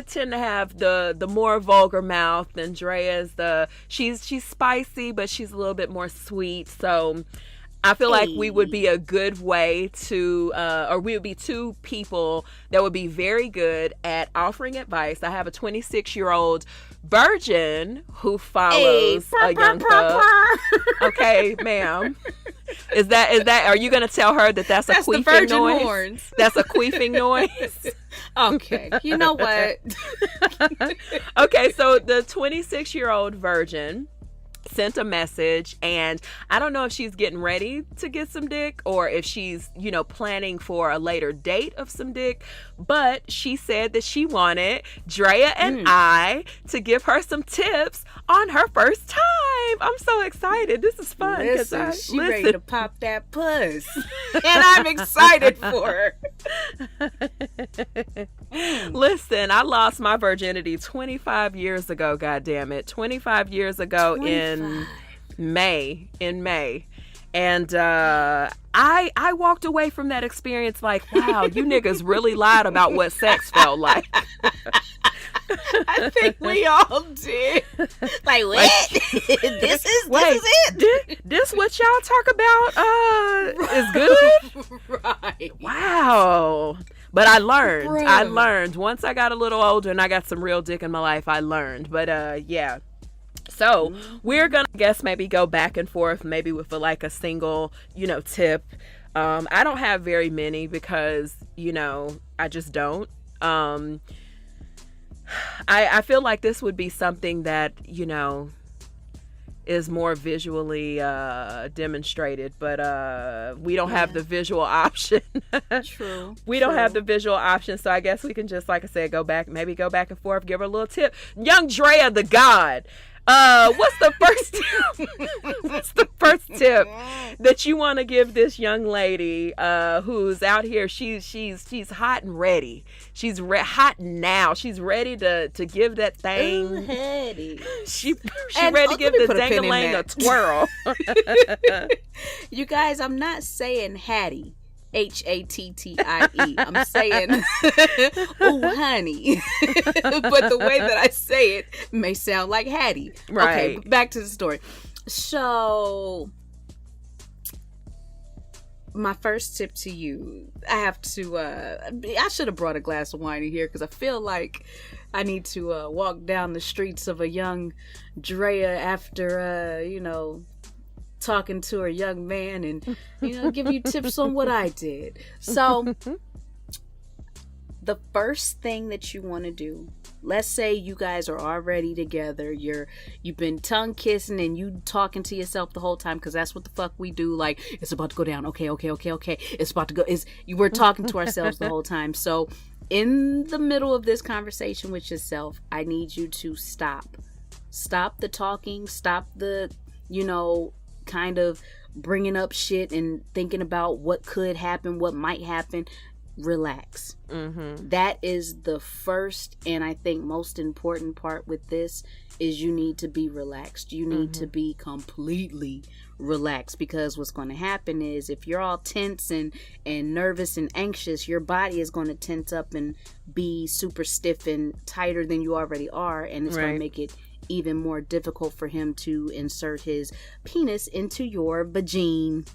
tend to have the more vulgar mouth than Drea's. She's spicy, but she's a little bit more sweet. So I feel like we would be a good way to, or we would be two people that would be very good at offering advice. I have a 26-year-old virgin who follows a young thug. Okay, ma'am. Is that? Are you gonna tell her that's a queefing noise? Horns. That's a queefing noise. Okay. You know what? Okay, so the 26-year-old virgin sent a message, and I don't know if she's getting ready to get some dick or if she's, planning for a later date of some dick, but she said that she wanted Drea and I to give her some tips on her first time. I'm so excited. This is fun. She's ready to pop that puss. And I'm excited for her. Listen, I lost my virginity 25 years ago, goddammit. 25 years ago 25. in May. And I walked away from that experience like, wow, you niggas really lied about what sex felt like. I think we all did. Like, what? This is it? This what y'all talk about is good? Right. Wow. But I learned. Once I got a little older and I got some real dick in my life, I learned. But yeah. So we're going to, I guess, maybe go back and forth, maybe with a single, tip. I don't have very many because, I just don't. I feel like this would be something that, is more visually demonstrated, but we don't have the visual option. True. We don't have the visual option, so I guess we can just, like I said, go back and forth, give her a little tip. Young Drea the God. What's the first tip? What's the first tip that you want to give this young lady who's out here? She's hot and ready. She's hot now. She's ready to give that thing. Ooh, Hattie. She ready to give the dang-a-lang a twirl. You guys, I'm not saying Hattie. Hattie. I'm saying, ooh, honey. But the way that I say it may sound like Hattie. Right. Okay, back to the story. So, my first tip to you, I have to, I should have brought a glass of wine in here because I feel like I need to walk down the streets of a young Drea after, talking to a young man and give you tips on what I did. So the first thing that you want to do, let's say you guys are already together, you've been tongue kissing and you talking to yourself the whole time, because that's what the fuck we do. Like, it's about to go down, okay, it's about to go, we're talking to ourselves the whole time. So in the middle of this conversation with yourself, I need you to stop the talking, stop the kind of bringing up shit and thinking about what could happen, what might happen. Relax. That is the first and I think most important part with this, is you need to be relaxed. You need to be completely relaxed, because what's going to happen is if you're all tense and nervous and anxious, your body is going to tense up and be super stiff and tighter than you already are, and it's going to make it even more difficult for him to insert his penis into your vagine.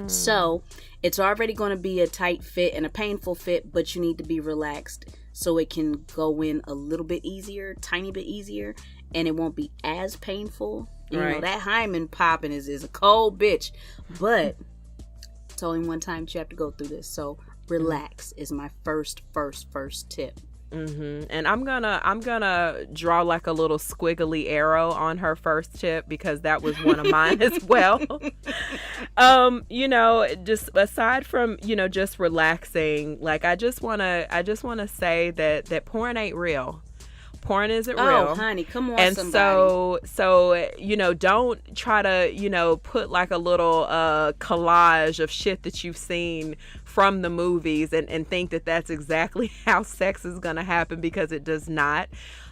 So it's already going to be a tight fit and a painful fit, but you need to be relaxed so it can go in a little bit easier, tiny bit easier, and it won't be as painful. You know, that hymen popping is a cold bitch, but it's only one time that you have to go through this. So relax is my first tip. And I'm gonna draw like a little squiggly arrow on her first tip, because that was one of mine as well. Just aside from just relaxing, like I just wanna say that porn ain't real. Porn isn't real. Oh, honey, come on, and somebody. so don't try to put like a little collage of shit that you've seen from the movies and think that that's exactly how sex is gonna happen, because it does not.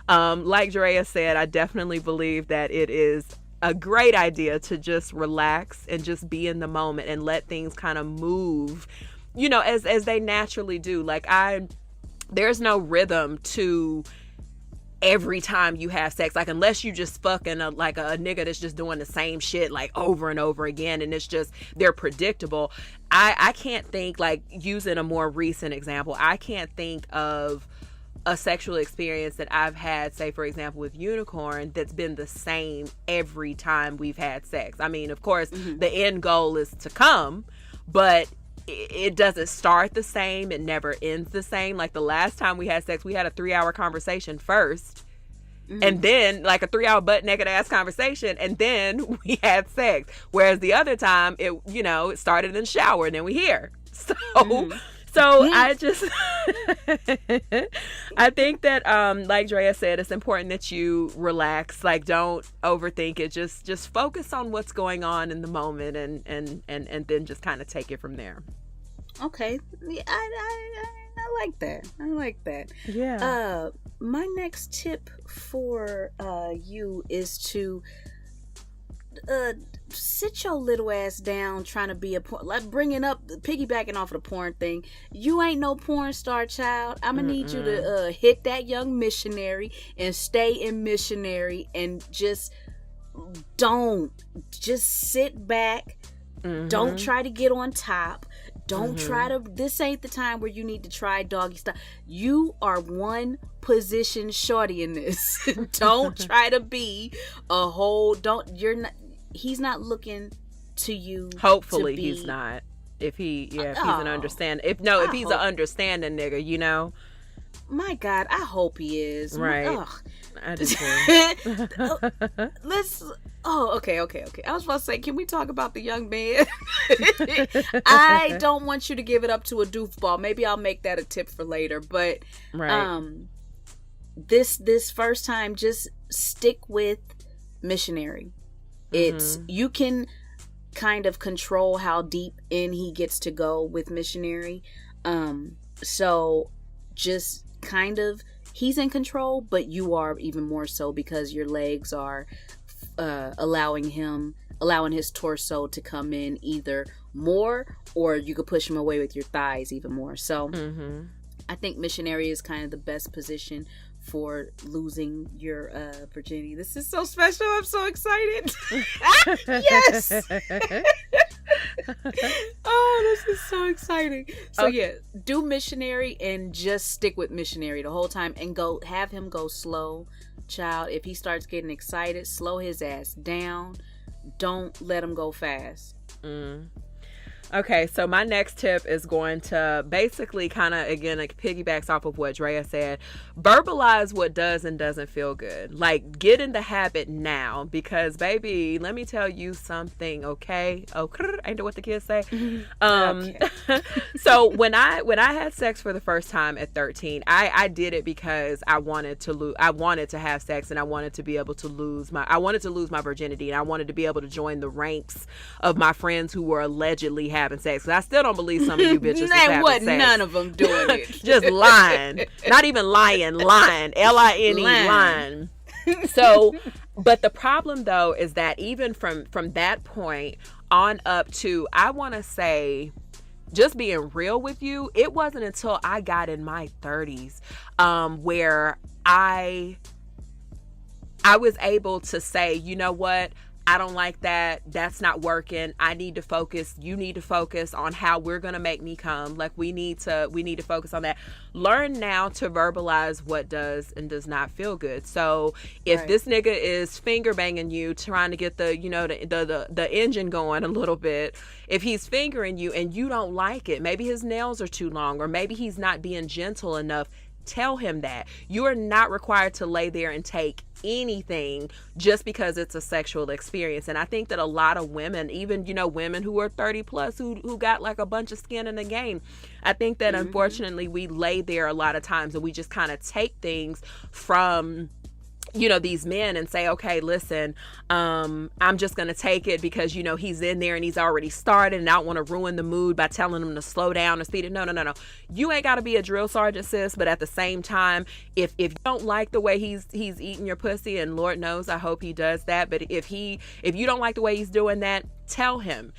Like Drea said, I definitely believe that it is a great idea to just relax and just be in the moment and let things kind of move, as they naturally do. Like there's no rhythm to every time you have sex, like unless you just fucking a nigga that's just doing the same shit like over and over again, and it's just they're predictable. I can't think, like using a more recent example, I can't think of a sexual experience that I've had, say for example with Unicorn, that's been the same every time we've had sex. I mean, of course, the end goal is to come, but it doesn't start the same. It never ends the same. Like the last time we had sex, we had a 3-hour conversation first, and then like a 3-hour butt naked ass conversation, and then we had sex. Whereas the other time, it it started in the shower and then we here. So I just I think that like Drea said, it's important that you relax. Like don't overthink it. Just focus on what's going on in the moment, and then just kind of take it from there. Okay. I like that. I like that. Yeah. My next tip for you is to sit your little ass down trying to be a porn, like piggybacking off of the porn thing. You ain't no porn star, child. I'm gonna need you to hit that young missionary and stay in missionary, and just sit back. Don't try to get on top. Don't try to, this ain't the time where you need to try doggy style. You are one position shorty in this. Don't try to be a whole, he's not looking to you. Hopefully he's not. If he's an understanding, if he's an understanding nigga, My God, I hope he is. Right. Ugh. I just want. Let's. Oh, okay. I was about to say, can we talk about the young man? I don't want you to give it up to a doofball. Maybe I'll make that a tip for later. But Right. This first time, just stick with missionary. It's you can kind of control how deep in he gets to go with missionary. So just kind of, he's in control, but you are even more so, because your legs are allowing his torso to come in either more, or you could push him away with your thighs even more. So I think missionary is kind of the best position for losing your virginity. This is so special. I'm so excited. Yes. Oh, this is so exciting. So yeah, do missionary and just stick with missionary the whole time, and have him go slow. Child, if he starts getting excited, slow his ass down. Don't let him go fast. Okay, so my next tip is going to basically kind of, again, like piggybacks off of what Drea said. Verbalize what does and doesn't feel good. Like, get in the habit now, because, baby, let me tell you something, okay? Ain't that what the kids say? So when I had sex for the first time at 13, I did it because I wanted to have sex, and I wanted to be able to lose my virginity, and I wanted to be able to join the ranks of my friends who were allegedly having sex. 'Cause I still don't believe some of you bitches was having sex. None of them doing it. Just lying. Not even lying. Lying. L-I-N-E. Lying. So, but the problem though is that even from that point on up to, I want to say, just being real with you, it wasn't until I got in my 30s where I was able to say, you know what? I don't like that. That's not working. I need to focus. You need to focus on how we're going to make me come. Like, we need to focus on that. Learn now to verbalize what does and does not feel good. So if this nigga is finger banging you, trying to get the engine going a little bit, if he's fingering you and you don't like it, maybe his nails are too long, or maybe he's not being gentle enough, tell him that. You are not required to lay there and take anything just because it's a sexual experience. And I think that a lot of women, even women who are 30 plus who got like a bunch of skin in the game, I think that unfortunately we lay there a lot of times and we just kind of take things from these men and say, okay, listen, I'm just going to take it because, he's in there and he's already started, and I don't want to ruin the mood by telling him to slow down or speed it. No. You ain't got to be a drill sergeant, sis. But at the same time, if you don't like the way he's eating your pussy, and Lord knows, I hope he does that. But if you don't like the way he's doing that, tell him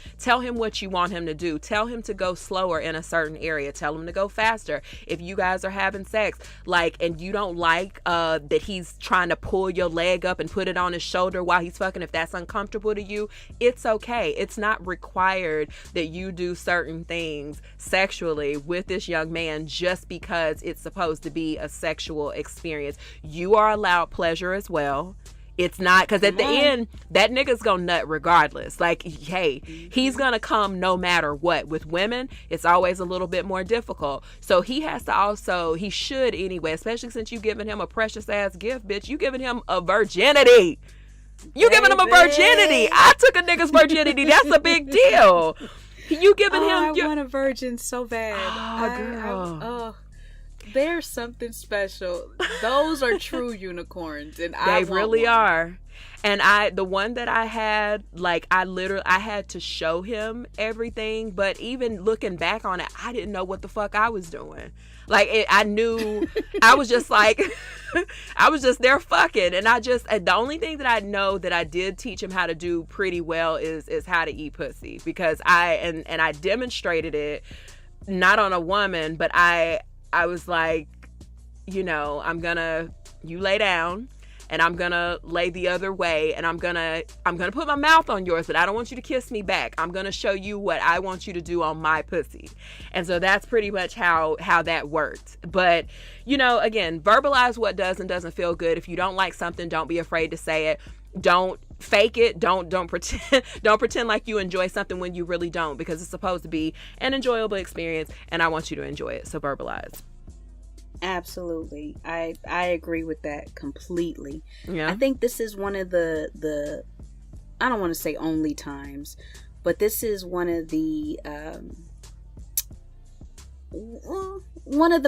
what you want him to do. Tell him to go slower in a certain area. Tell him to go faster. If you guys are having sex, and you don't like that he's trying to pull your leg up and put it on his shoulder while he's fucking, if that's uncomfortable to you, it's okay. It's not required that you do certain things sexually with this young man just because it's supposed to be a sexual experience. You are allowed pleasure as well. It's not, because at the end, that nigga's gonna nut regardless. Like, hey, he's gonna come no matter what. With women, it's always a little bit more difficult. So he should anyway, especially since you giving him a precious ass gift, bitch. You giving him a virginity. Giving him a virginity. I took a nigga's virginity. That's a big deal. You giving him. I want a virgin so bad. Oh, girl. There's something special. Those are true unicorns, and they really are. And the one that I had, I had to show him everything. But even looking back on it, I didn't know what the fuck I was doing. I knew, I was just like, I was just there fucking. And the only thing that I know that I did teach him how to do pretty well is how to eat pussy, because I demonstrated it, not on a woman, but I was like, you lay down and I'm gonna lay the other way, and I'm gonna put my mouth on yours, but I don't want you to kiss me back. I'm gonna show you what I want you to do on my pussy. And so that's pretty much how that worked. But again, verbalize what does and doesn't feel good. If you don't like something, don't be afraid to say it. Don't fake it. Don't pretend like you enjoy something when you really don't, because it's supposed to be an enjoyable experience and I want you to enjoy it. So verbalize. Absolutely. I agree with that completely. Yeah. I think this is one of the I don't want to say only times, but this is one of the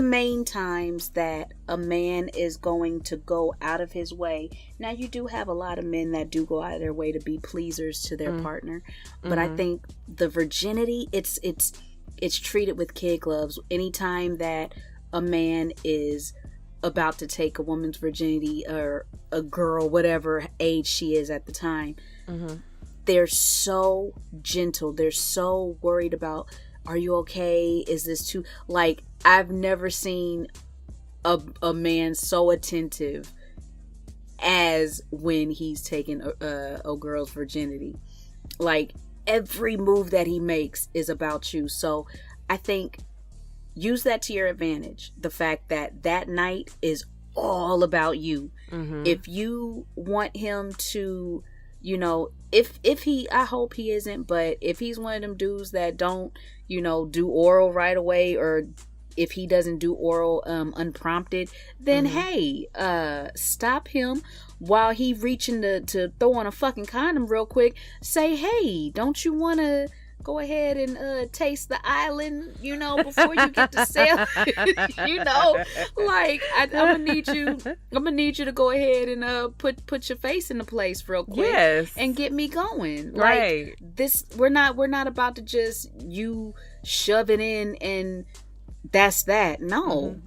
main times that a man is going to go out of his way. Now, you do have a lot of men that do go out of their way to be pleasers to their partner, but I think the virginity, it's treated with kid gloves. Anytime that a man is about to take a woman's virginity, or a girl, whatever age she is at the time, they're so gentle. They're so worried about, are you okay? Is this too... Like, I've never seen a man so attentive as when he's taking a girl's virginity. Like, every move that he makes is about you. So I think use that to your advantage. The fact that that night is all about you. If you want him to, you know, if he, I hope he isn't, but if he's one of them dudes that don't, you know, do oral right away, or if he doesn't do oral unprompted, then hey, stop him while he reaching to throw on a fucking condom real quick. Say, hey, don't you want to go ahead and taste the island, you know, before you get to sail? You know, like, I'm gonna need you to go ahead and put your face in the place real quick, yes, and get me going. Right. Like, this, we're not about to just you shove it in and that's that. No.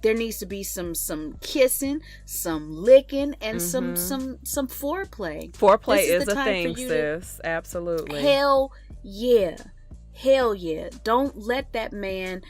There needs to be some kissing, some licking, and some foreplay. Foreplay is a thing, sis. Absolutely. Hell yeah. Don't let that man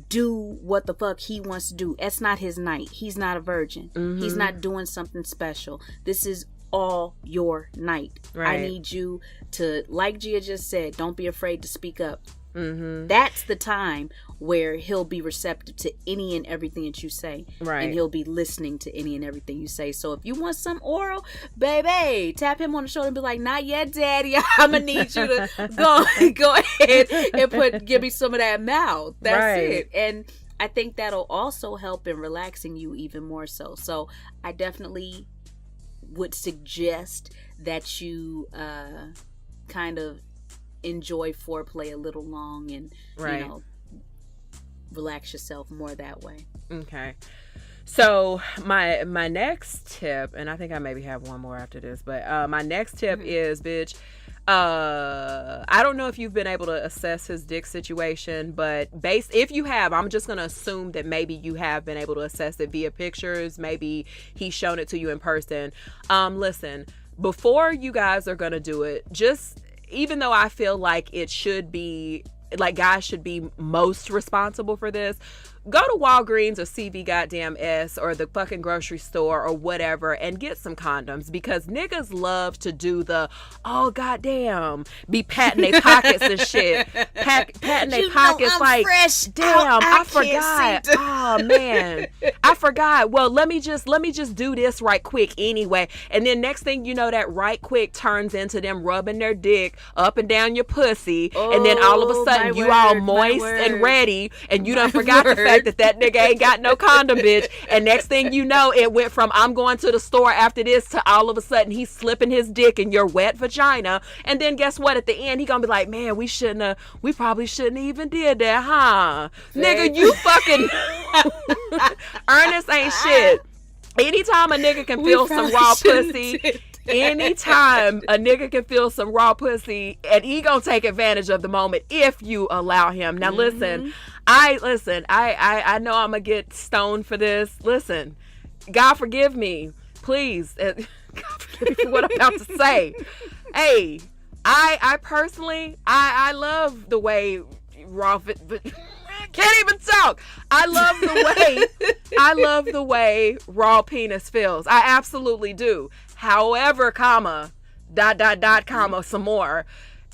do what the fuck he wants to do. That's not his night. He's not a virgin. He's not doing something special. This is all your night. Right. I need you to, like Gia just said, don't be afraid to speak up. That's the time where he'll be receptive to any and everything that you say, right? And he'll be listening to any and everything you say. So if you want some oral, baby, tap him on the shoulder and be like, "Not yet, daddy. I'm gonna need you to go ahead and give me some of that mouth." That's it. And I think that'll also help in relaxing you even more so. So I definitely would suggest that you kind of enjoy foreplay a little long, and you know, relax yourself more that way. Okay. So my next tip, and I think I maybe have one more after this, but my next tip is, bitch, I don't know if you've been able to assess his dick situation, but if you have, I'm just gonna assume that maybe you have been able to assess it via pictures. Maybe he's shown it to you in person. Listen, before you guys are gonna do it, just, even though I feel like it should be, like, guys should be most responsible for this, go to Walgreens or CV goddamn S or the fucking grocery store or whatever and get some condoms, because niggas love to do the, oh goddamn, be patting their pockets and shit, patting their pockets like, fresh. Damn, I forgot. Oh man, I forgot. Well, let me just do this right quick anyway, and then next thing you know, that right quick turns into them rubbing their dick up and down your pussy, and then all of a sudden you all moist and ready, and you done forgot the fact that nigga ain't got no condom, bitch. And next thing you know, it went from I'm going to the store after this to all of a sudden he's slipping his dick in your wet vagina. And then guess what? At the end, he gonna be like, man, we probably shouldn't even did that, huh? Nigga, you fucking Ernest ain't shit. Anytime a nigga can feel some raw pussy, anytime a nigga can feel some raw pussy, and he gonna take advantage of the moment if you allow him. Now listen, I know I'm gonna get stoned for this. Listen, God forgive me, please. God forgive me for what I'm about to say. Hey, I personally, I love the way raw, but can't even talk. I love the way raw penis feels. I absolutely do. However, comma, ... comma, some more.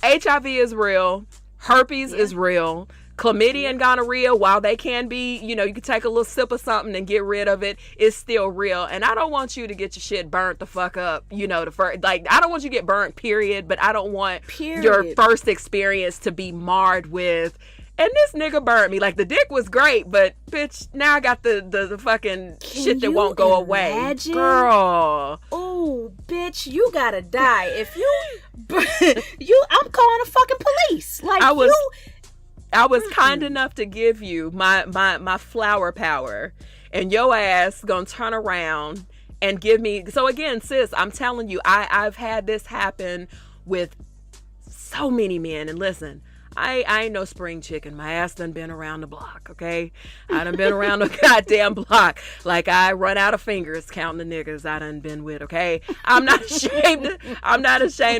HIV is real. Herpes is real. Chlamydia and gonorrhea, while they can be, you can take a little sip of something and get rid of it, is still real. And I don't want you to get your shit burnt the fuck up, I don't want you to get burnt, period, but I don't want your first experience to be marred with And this nigga burned me. Like, the dick was great, but bitch, now I got the fucking shit that won't go away. Girl. Oh, bitch, you gotta die. If you I'm calling the fucking police. Like, I was kind enough to give you my flower power, and your ass gonna turn around and give me. So again, sis, I'm telling you, I've had this happen with so many men. And listen, I ain't no spring chicken. My ass done been around the block, okay? I done been around the goddamn block. Like, I run out of fingers counting the niggas I done been with, okay? I'm not ashamed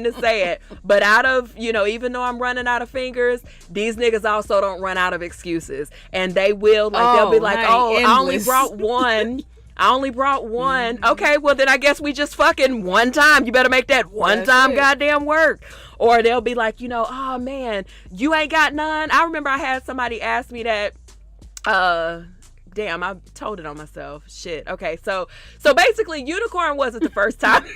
to say it. But out of, even though I'm running out of fingers, these niggas also don't run out of excuses. And they will, they'll be like, endless. I only brought one. Mm-hmm. Okay, well then I guess we just fucking one time. You better make that one time goddamn work. Or they'll be like, oh man, you ain't got none. I remember I had somebody ask me that. Damn, I told it on myself. Shit. Okay, so basically, unicorn wasn't the first time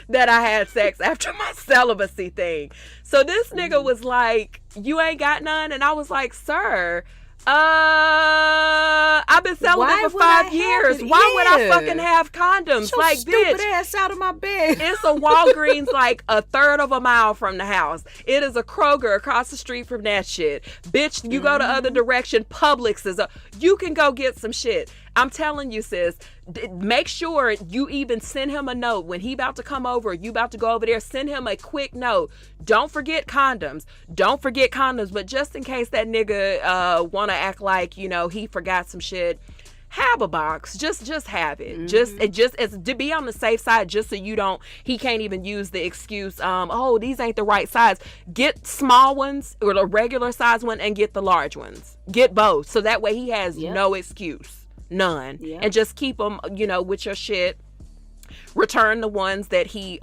that I had sex after my celibacy thing. So this nigga was like, you ain't got none, and I was like, sir. I've been celibate for 5 years. Why would I fucking have condoms? Like, stupid bitch, ass out of my bed. It's a Walgreens like a third of a mile from the house. It is a Kroger across the street from that shit. Bitch, you go the other direction. Publix is you can go get some shit. I'm telling you, sis, make sure you even send him a note when he about to come over, you about to go over there, send him a quick note. Don't forget condoms. But just in case that nigga want to act like, he forgot some shit, have a box. Just have it. Mm-hmm. Just as to be on the safe side, just so he can't even use the excuse, these ain't the right size. Get small ones or the regular size one and get the large ones. Get both. So that way he has no excuse. None. Yeah. And just keep them, with your shit. Return the ones that he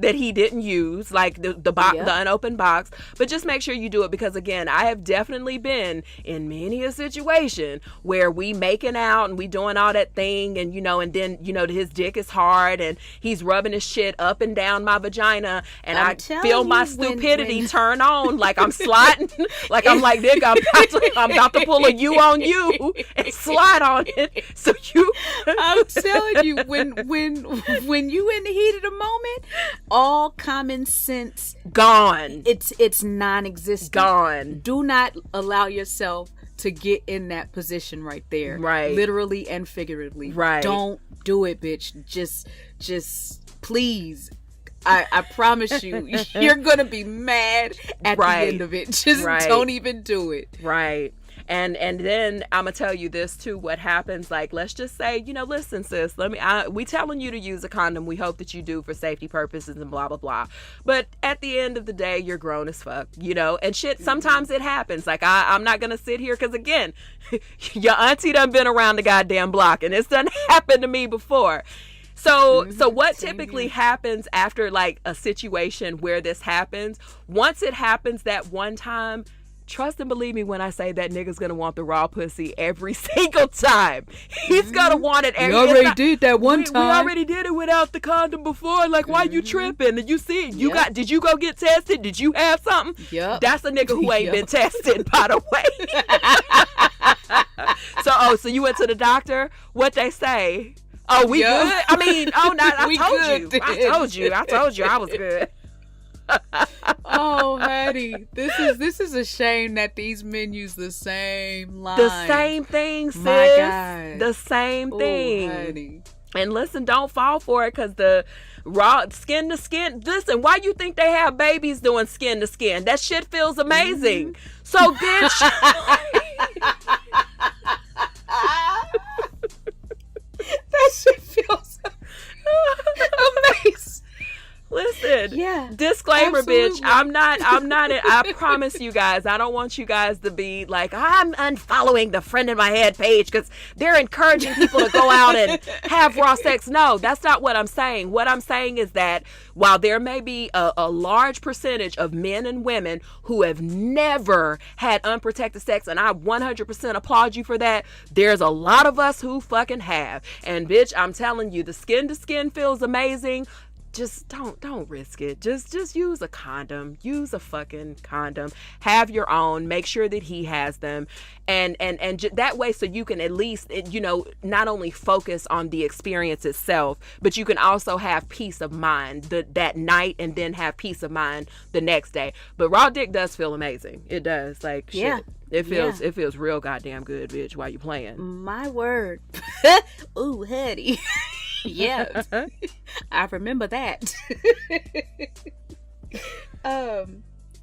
didn't use, like the unopened box. But just make sure you do it, because again, I have definitely been in many a situation where we making out and we doing all that thing, and and then his dick is hard and he's rubbing his shit up and down my vagina, and I feel my stupidity turn on, like I'm sliding, like I'm like, nigga, I'm about to pull a you on you and slide on it. So I'm telling you, when you in the heat of the moment, all common sense gone. It's non-existent. Gone. Do not allow yourself to get in that position right there. Right. Literally and figuratively. Right. Don't do it, bitch. Just please. I promise you, you're gonna be mad at the end of it. Just don't even do it. Right. And then I'm gonna tell you this too. What happens? Like, let's just say, listen, sis. We telling you to use a condom. We hope that you do for safety purposes and blah blah blah. But at the end of the day, you're grown as fuck, and shit. Sometimes it happens. Like, I'm not gonna sit here because again, your auntie done been around the goddamn block, and it's done happened to me before. So what typically happens after like a situation where this happens? Once it happens that one time, trust and believe me when I say that nigga's gonna want the raw pussy every single time. He's gonna want it every time. We already did that one time. We already did it without the condom before. Like, why you tripping? And you see it. Did you go get tested? Did you have something? Yep. That's a nigga who ain't been tested, by the way. So you went to the doctor? What they say? Oh, we good? I mean, I told you I was good. Oh, honey, this is a shame that these men use the same line. The same thing, sis. My God. The same thing. Honey. And listen, don't fall for it, because the raw skin to skin. Listen, why you think they have babies doing skin to skin? That shit feels amazing. Mm-hmm. So, bitch. That shit feels amazing. Listen, disclaimer, absolutely. bitch. I'm not, I promise you guys, I don't want you guys to be like, I'm unfollowing the friend in my head page because they're encouraging people to go out and have raw sex. No, that's not what I'm saying. What I'm saying is that while there may be a large percentage of men and women who have never had unprotected sex, and I 100% applaud you for that, there's a lot of us who fucking have. And bitch, I'm telling you, the skin to skin feels amazing. just don't risk it. Just use a condom. Use a fucking condom. Have your own. Make sure that he has them, and that way, so you can at least, you know, not only focus on the experience itself, but you can also have peace of mind that night, and then have peace of mind the next day. But raw dick does feel amazing. It does. Like, shit. Yeah. It feels real goddamn good, bitch, while you playing. My word. Ooh, honey. Yeah. I remember that.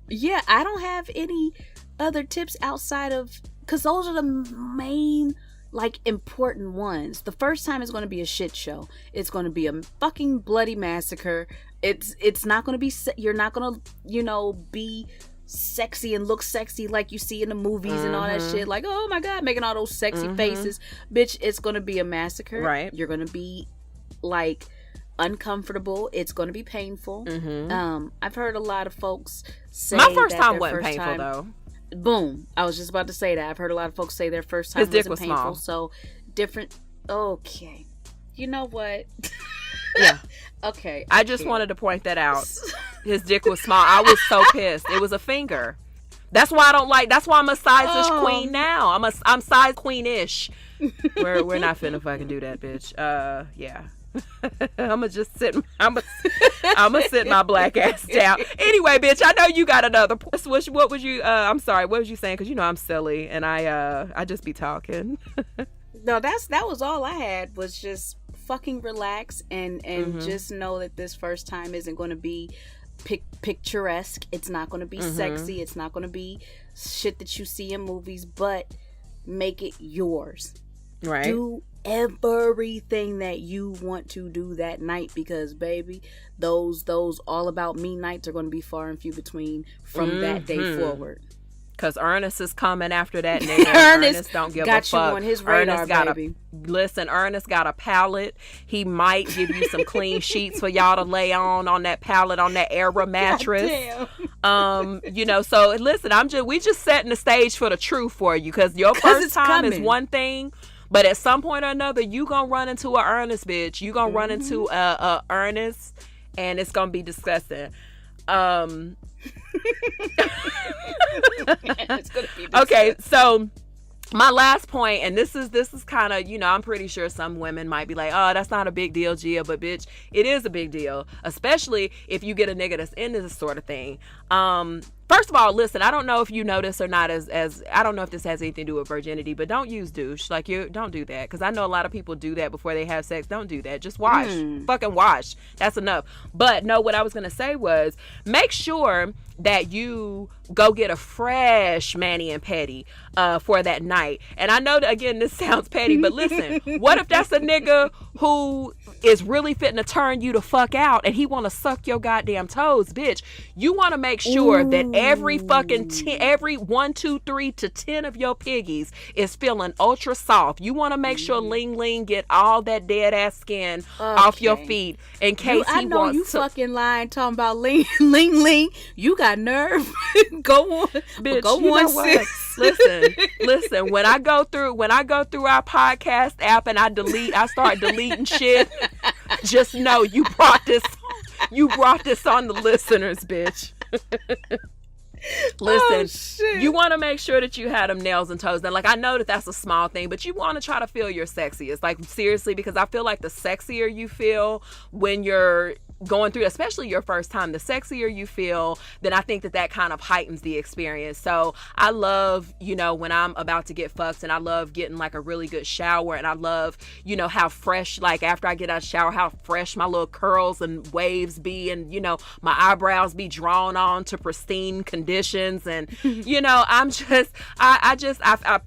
Yeah, I don't have any other tips outside of, because those are the main, like, important ones. The first time is going to be a shit show. It's going to be a fucking bloody massacre. It's not going to be, you're not going to, you know, be sexy and look sexy like you see in the movies and all that shit, like, oh my god, making all those sexy faces. Bitch, it's gonna be a massacre. Right. You're gonna be, like, uncomfortable. It's gonna be painful. I've heard a lot of folks say my first that time their wasn't first painful time, though. Boom, I was just about to say that. I've heard a lot of folks say their first time His dick wasn't was painful. small. So different. Okay, you know what? Yeah. Okay, I just wanted to point that out. His dick was small. I was so pissed. It was a finger. That's why I don't like. That's why I'm a size-ish queen now. I'm size queen-ish. We're not finna fucking do that, bitch. Yeah. I'ma just sit. I'ma sit my black ass down. Anyway, bitch, I know you got another. What was you? I'm sorry. What was you saying? Because you know I'm silly and I just be talking. No, that was all I had, was just fucking relax and just know that this first time isn't going to be picturesque. It's not going to be sexy. It's not going to be shit that you see in movies, but make it yours. Right. Do everything that you want to do that night, because baby, those all about me nights are going to be far and few between from that day forward. Cause Ernest is coming after that nigga. Ernest don't give a fuck. Got you on his radar, baby. Listen, Ernest got a pallet. He might give you some clean sheets for y'all to lay on that pallet, on that Era mattress. You know, so listen, we just setting the stage for the truth for you, because your first time is one thing, but at some point or another, you gonna run into a Ernest, bitch. You gonna run into a Ernest, and it's gonna be disgusting. It's gonna be okay, so my last point, and this is kind of, you know, I'm pretty sure some women might be like, oh, that's not a big deal, Gia, but bitch, it is a big deal, especially if you get a nigga that's into this sort of thing. First of all, listen, I don't know if you know this or not, as I don't know if this has anything to do with virginity, but don't use douche. Like, you don't do that, because I know a lot of people do that before they have sex. Don't do that. Just wash. Fucking wash. That's enough. But no, what I was gonna say was, make sure that you go get a fresh mani and pedi for that night. And I know that, again, this sounds petty, but listen, what if that's a nigga who is really fitting to turn you the fuck out and he want to suck your goddamn toes, bitch? You want to make sure that every fucking every 1, 2, 3 to 10 of your piggies is feeling ultra soft. You want to make sure Ling Ling get all that dead ass skin off your feet in case I know you fucking lying talking about Ling Ling. You got nerve. Go on, bitch. Go on, sis. Listen. When I go through our podcast app and I start deleting shit, just know you brought this on the listeners, bitch. Listen, you want to make sure that you had them nails and toes. Now, like, I know that that's a small thing, but you want to try to feel your sexiest. Like, seriously, because I feel like the sexier you feel when you're going through, especially your first time, the sexier you feel, then I think that kind of heightens the experience. So I love, you know, when I'm about to get fucked, and I love getting like a really good shower, and I love, you know, how fresh, like after I get out of the shower, how fresh my little curls and waves be, and, you know, my eyebrows be drawn on to pristine conditions, and you know, I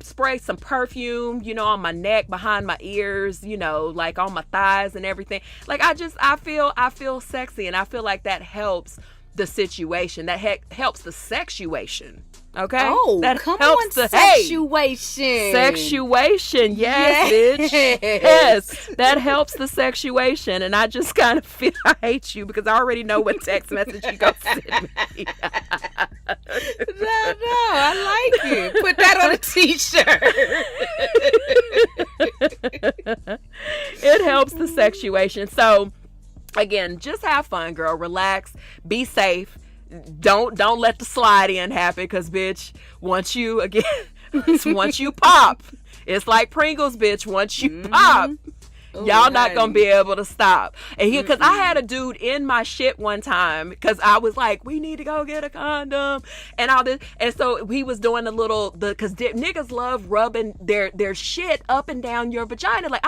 spray some perfume, you know, on my neck, behind my ears, you know, like on my thighs and everything. Like, I feel sexy, and I feel like that helps the situation. That helps the sexuation. Okay. Oh, that come helps on, sexuation. Sexuation, yes, bitch. Yes, that helps the sexuation, and I just kind of feel I hate you because I already know what text message you gonna send me. No, I like it. Put that on a t-shirt. It helps the sexuation. So again, just have fun, girl. Relax. Be safe. Don't let the slide in happen, because bitch, once you pop, it's like Pringles, bitch. Once you pop, Ooh, y'all not gonna be able to stop. And because I had a dude in my shit one time, because I was like, we need to go get a condom and all this, and so he was doing because niggas love rubbing their shit up and down your vagina. Like,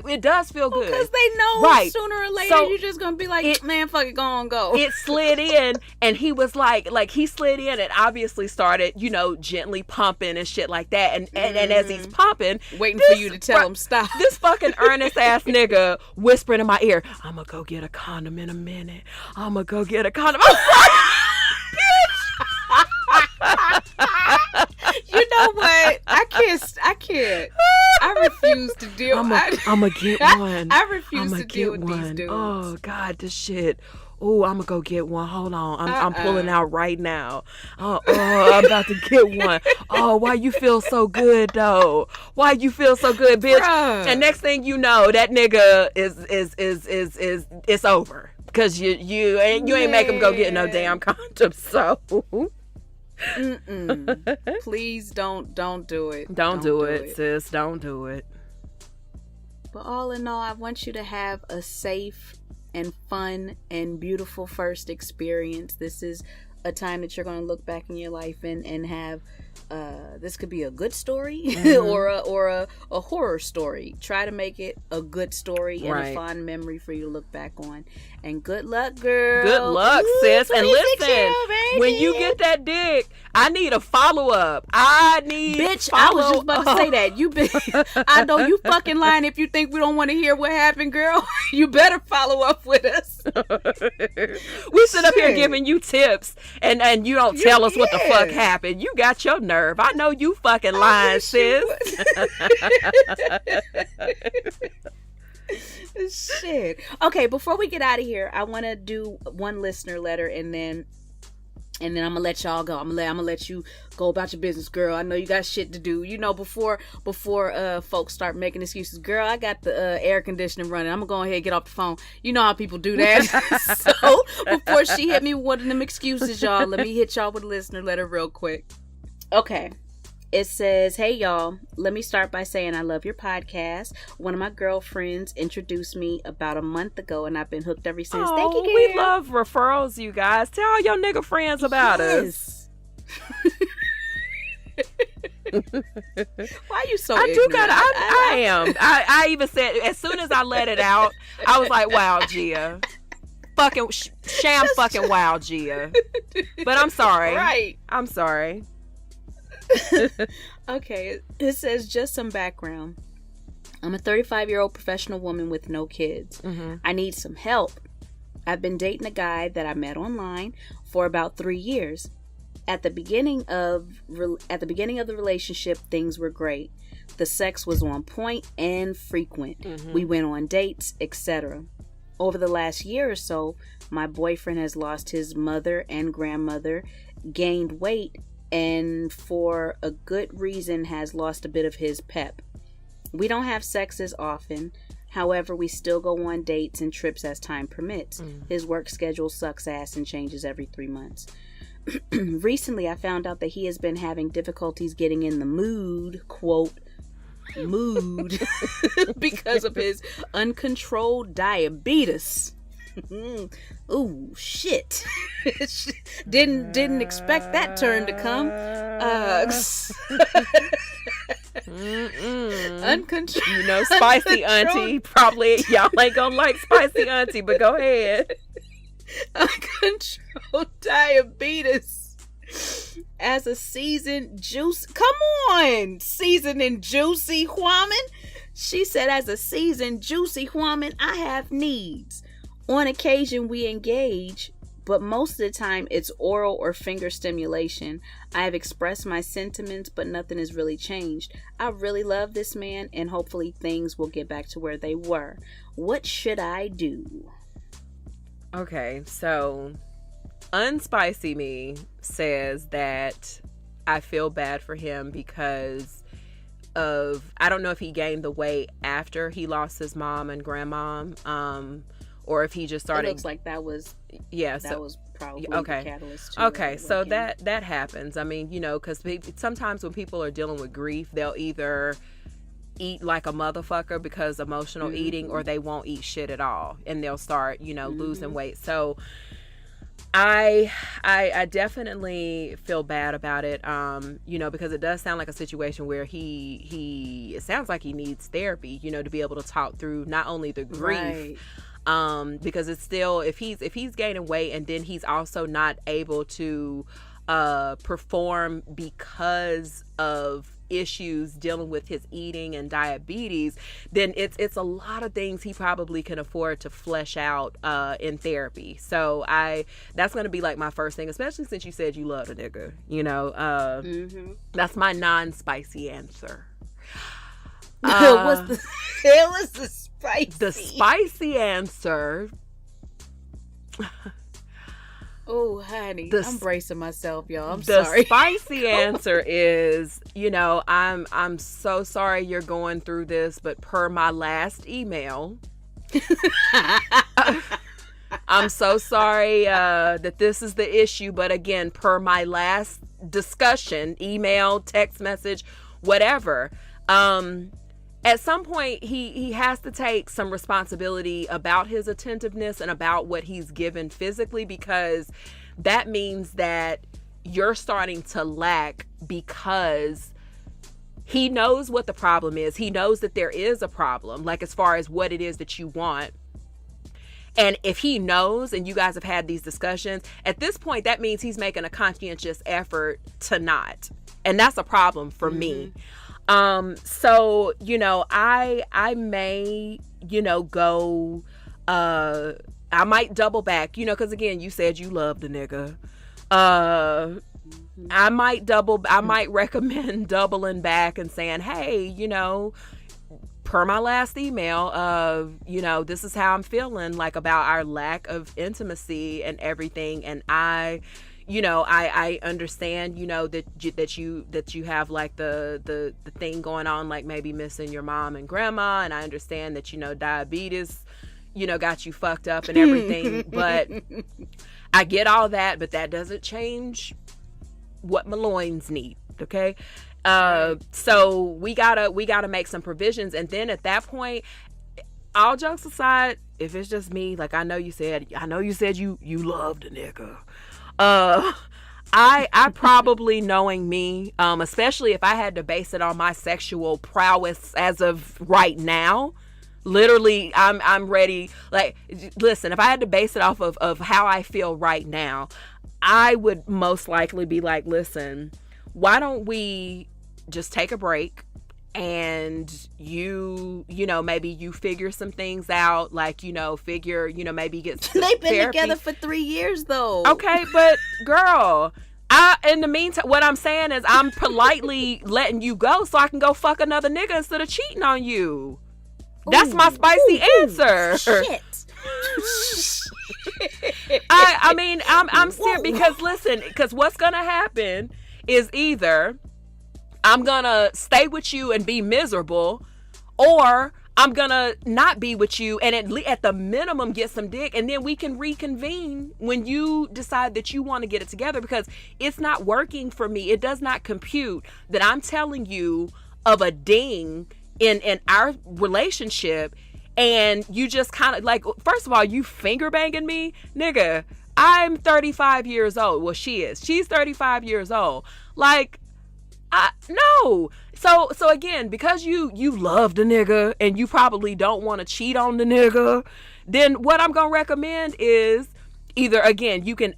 it does feel good, because they know right? Sooner or later you're just gonna be like, man, fuck it, go on, go. It slid in, and he was like he slid in and obviously started, gently pumping and shit like that, and as he's pumping, waiting for you to tell him stop. This fucking earnest ass nigga whispering in my ear, "I'ma go get a condom in a minute. I'ma go get a condom." I'm like, bitch. You know what? I can't. I refuse to deal. I'ma get one. I refuse to deal with these dudes. Oh God, this shit. Oh, I'm gonna go get one. Hold on, I'm pulling out right now. Oh, I'm about to get one. Oh, why you feel so good though? Why you feel so good, bitch? Bruh. And next thing you know, that nigga is it's over, because you ain't make him go get no damn condom. So. Please don't do it. Don't do it, sis. Don't do it. But all in all, I want you to have a safe and fun and beautiful first experience. This is a time that you're going to look back in your life and have this could be a good story or a horror story. Try to make it a good story and a fond memory for you to look back on. And good luck, girl. Good luck, sis. And listen, baby. when you get that dick, I need a follow-up. I was just about to say that. I know you fucking lying if you think we don't want to hear what happened, girl. You better follow up with us. We sit up here giving you tips and you don't tell us what the fuck happened. You got your nerve. I know you fucking lying, sis. Shit. Okay, before we get out of here, I want to do one listener letter, and then I'm gonna let y'all go. I'm gonna let you go about your business, girl. I know you got shit to do. Before folks start making excuses, girl, I got the air conditioning running. I'm gonna go ahead and get off the phone. You know how people do that. So before she hit me with one of them excuses, y'all, let me hit y'all with a listener letter real quick. Okay. It says, "Hey y'all, let me start by saying I love your podcast. One of my girlfriends introduced me about a month ago, and I've been hooked ever since." Thank you, girl. We love referrals, you guys. Tell all your nigga friends about us. Why are you so I ignorant? I am. I even said, as soon as I let it out, I was like, wow, Gia. Fucking sham fucking wow, Gia. But I'm sorry. Right. I'm sorry. Okay, it says, just some background. I'm a 35-year-old professional woman with no kids. I need some help. I've been dating a guy that I met online for about 3 years. At the beginning of the relationship, things were great. The sex was on point and frequent. We went on dates, etc. Over the last year or so, my boyfriend has lost his mother and grandmother, gained weight, and for a good reason has lost a bit of his pep. We don't have sex as often. However, we still go on dates and trips as time permits. His work schedule sucks ass and changes every 3 months. Recently, I found out that he has been having difficulties getting in the mood, quote, mood, because of his uncontrolled diabetes. Ooh, shit. Didn't expect that turn to come. Uncontrolled. Spicy auntie. Probably y'all ain't gonna like spicy auntie, but go ahead. Uncontrolled diabetes. As a seasoned juice. Come on, seasoned and juicy woman. She said, as a seasoned juicy woman, I have needs. On occasion, we engage, but most of the time it's oral or finger stimulation. I have expressed my sentiments, but nothing has really changed. I really love this man, and hopefully things will get back to where they were. What should I do? Okay, so Unspicy Me says that I feel bad for him because of, I don't know if he gained the weight after he lost his mom and grandmom, or if he just started. It looks like that was probably the catalyst too. Okay, so that happens. I mean, because sometimes when people are dealing with grief, they'll either eat like a motherfucker because emotional eating, or they won't eat shit at all, and they'll start losing weight. So I definitely feel bad about it, because it does sound like a situation where it sounds like he needs therapy, to be able to talk through not only the grief, because it's still, if he's gaining weight and then he's also not able to perform because of issues dealing with his eating and diabetes, then it's a lot of things he probably can afford to flesh out in therapy. So that's going to be like my first thing, especially since you said you love a nigga, that's my non-spicy answer. What's the spicy? The spicy answer. Oh, honey, I'm bracing myself, y'all. I'm sorry. The spicy answer is, I'm so sorry you're going through this, but per my last email, I'm so sorry that this is the issue, but again, per my last discussion, email, text message, whatever, at some point he has to take some responsibility about his attentiveness and about what he's given physically, because that means that you're starting to lack, because he knows what the problem is. He knows that there is a problem, like as far as what it is that you want. And if he knows, and you guys have had these discussions, at this point, that means he's making a conscientious effort to not. And that's a problem for me. So, I may, go, I might double back, cause again, you said you love the nigga. I might recommend doubling back and saying, hey, per my last email, this is how I'm feeling, like, about our lack of intimacy and everything. And I understand, that you have like the thing going on, like maybe missing your mom and grandma. And I understand that, diabetes, got you fucked up and everything, but I get all that, but that doesn't change what my loins need. Okay. So we gotta make some provisions. And then at that point, all jokes aside, if it's just me, like I know you said you loved a nigga. I probably, knowing me, especially if I had to base it on my sexual prowess as of right now, literally, I'm ready. Like, listen, if I had to base it off of how I feel right now, I would most likely be like, listen, why don't we just take a break? And maybe you figure some things out, like, maybe get some They've been therapy. together for 3 years, though. Okay, but girl, in the meantime, what I'm saying is I'm politely letting you go so I can go fuck another nigga instead of cheating on you. That's my spicy answer. Shit. I mean, I'm serious, because listen, because what's gonna happen is either I'm gonna stay with you and be miserable, or I'm gonna not be with you and at the minimum get some dick, and then we can reconvene when you decide that you want to get it together, because it's not working for me. It does not compute that I'm telling you of a ding in our relationship, and you just kind of like, first of all, you finger banging me, nigga. I'm 35 years old. Well, she's 35 years old. Like, no. So again, because you love the nigga and you probably don't want to cheat on the nigga, then what I'm gonna recommend is either, again, you can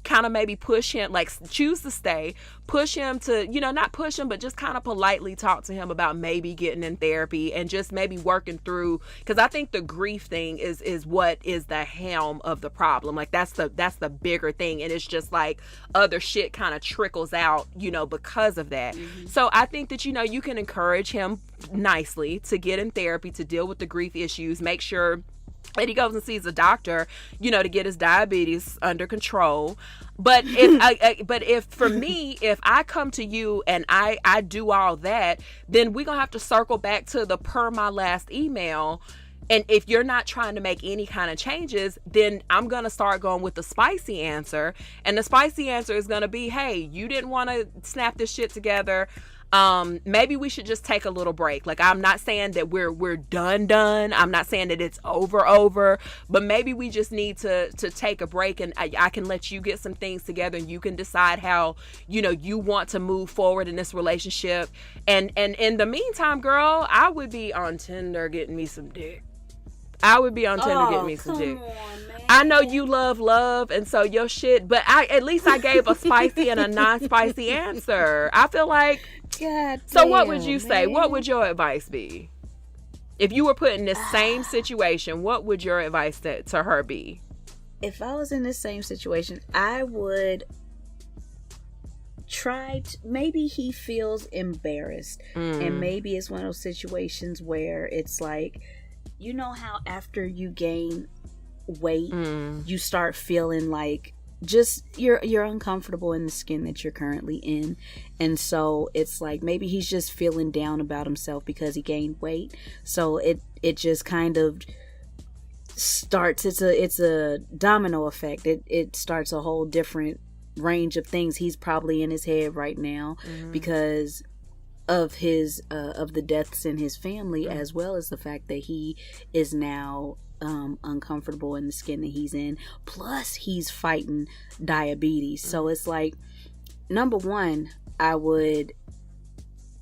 kind of maybe push him, like choose to stay, push him to, not push him, but just kind of politely talk to him about maybe getting in therapy and just maybe working through, because I think the grief thing is what is the helm of the problem. Like that's the bigger thing, and it's just like other shit kind of trickles out, because of that. Mm-hmm. So I think that, you can encourage him nicely to get in therapy to deal with the grief issues, make sure that he goes and sees a doctor, to get his diabetes under control. But if for me, if I come to you and I do all that, then we're gonna have to circle back to the per my last email. And if you're not trying to make any kind of changes, then I'm going to start going with the spicy answer. And the spicy answer is going to be, hey, you didn't want to snap this shit together. Maybe we should just take a little break. Like, I'm not saying that we're done. I'm not saying that it's over, but maybe we just need to take a break, and I can let you get some things together, and you can decide how, you want to move forward in this relationship. And in the meantime, girl, I would be on Tinder getting me some dick. Getting me some dick. I know you love, and so your shit, but at least I gave a spicy and a non-spicy answer. I feel like, God so damn, what would you say? man. What would your advice be? If you were put in this same situation, what would your advice to her be? If I was in this same situation, I would try to, maybe he feels embarrassed, and maybe it's one of those situations where it's like, you know how after you gain weight, you start feeling like just you're uncomfortable in the skin that you're currently in, and so it's like maybe he's just feeling down about himself because he gained weight. So it just kind of starts, it's a domino effect. It starts a whole different range of things he's probably in his head right now because of his of the deaths in his family, as well as the fact that he is now uncomfortable in the skin that he's in, plus he's fighting diabetes. So it's like, number one, I would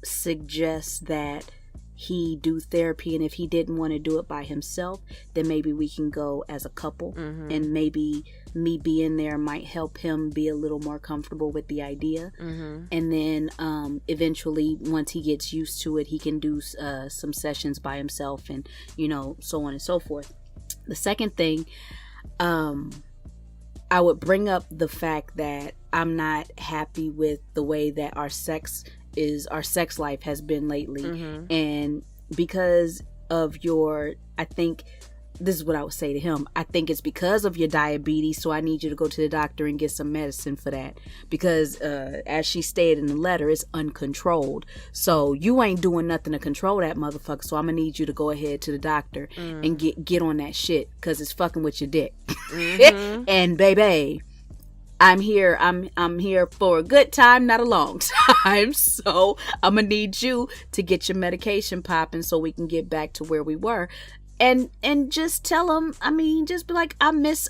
suggest that he do therapy, and if he didn't want to do it by himself, then maybe we can go as a couple, and maybe me being there might help him be a little more comfortable with the idea. And then eventually, once he gets used to it, he can do some sessions by himself, and so on and so forth. The second thing, I would bring up the fact that I'm not happy with the way that our sex life has been lately. And because of I think this is what I would say to him. I think it's because of your diabetes, so I need you to go to the doctor and get some medicine for that. Because as she stated in the letter, it's uncontrolled. So you ain't doing nothing to control that motherfucker. So I'm gonna need you to go ahead to the doctor and get on that shit, because it's fucking with your dick. And baby, I'm here for a good time, not a long time. So I'm gonna need you to get your medication popping so we can get back to where we were. And just tell him, just be like, I miss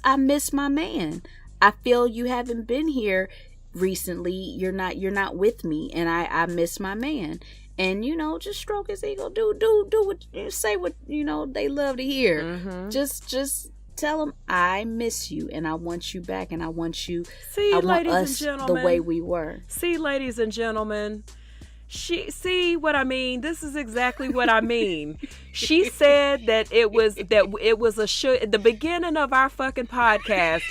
my man. I feel you haven't been here recently. You're not with me, and I miss my man. And just stroke his ego. Do what you say, what they love to hear. Just tell him, I miss you, and I want you back, and I want you. I want us the way we were. See, ladies and gentlemen, see what I mean? This is exactly what I mean. She said that it was at the beginning of our fucking podcast,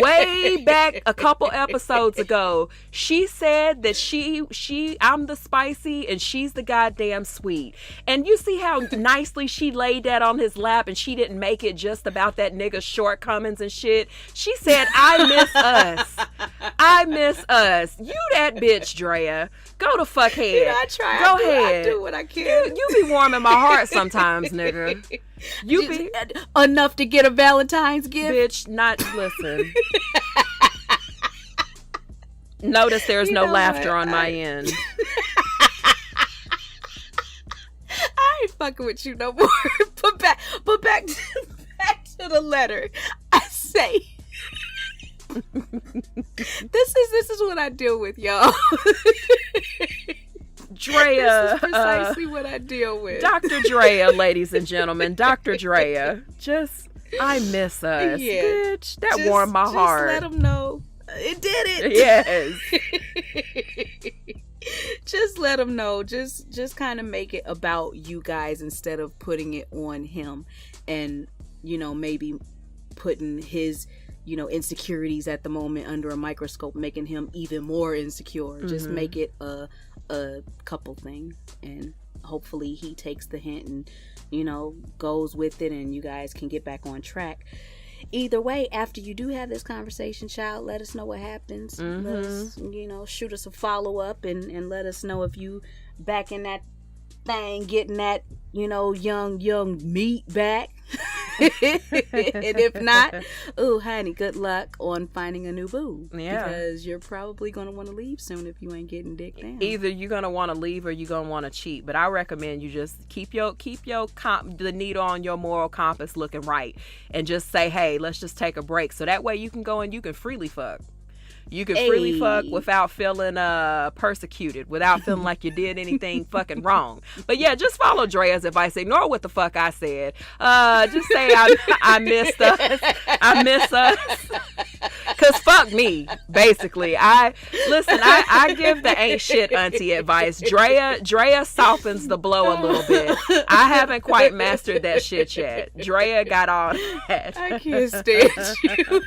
way back a couple episodes ago. She said that I'm the spicy and she's the goddamn sweet. And you see how nicely she laid that on his lap, and she didn't make it just about that nigga's shortcomings and shit. She said, I miss us. I miss us. You that bitch, Drea. Go to fuck head. I try. Go ahead. I do what I can. You be warming my heart sometimes, nigga. You be enough to get a Valentine's gift, bitch. Not listen. Notice there's no laughter on my end. I ain't fucking with you no more. But back to the letter. I say, this is what I deal with, y'all. Drea, this is precisely what I deal with. Dr. Drea, ladies and gentlemen, Dr. Drea. I miss us, bitch. That warmed my heart. Just let them know it did it. Yes. Just let him know. Just kind of make it about you guys instead of putting it on him, and maybe putting his insecurities at the moment under a microscope, making him even more insecure. Just make it a couple thing, and hopefully he takes the hint and goes with it, and you guys can get back on track. Either way, after you do have this conversation, child, let us know what happens. Let us, shoot us a follow-up and let us know if you back in that thing, getting that young meat back. And if not, ooh, honey, good luck on finding a new boo. Yeah. Because you're probably going to want to leave soon if you ain't getting dick down. Either you're going to want to leave or you're going to want to cheat. But I recommend you just keep the needle on your moral compass looking right. And just say, hey, let's just take a break. So that way you can go and you can freely fuck. You can freely fuck without feeling persecuted, without feeling like you did anything fucking wrong. But yeah, just follow Drea's advice. Ignore what the fuck I said. Just say I missed us. I miss us. Cause fuck me, basically. I give the ain't shit auntie advice. Drea softens the blow a little bit. I haven't quite mastered that shit yet. Drea got all that. I can't stand you.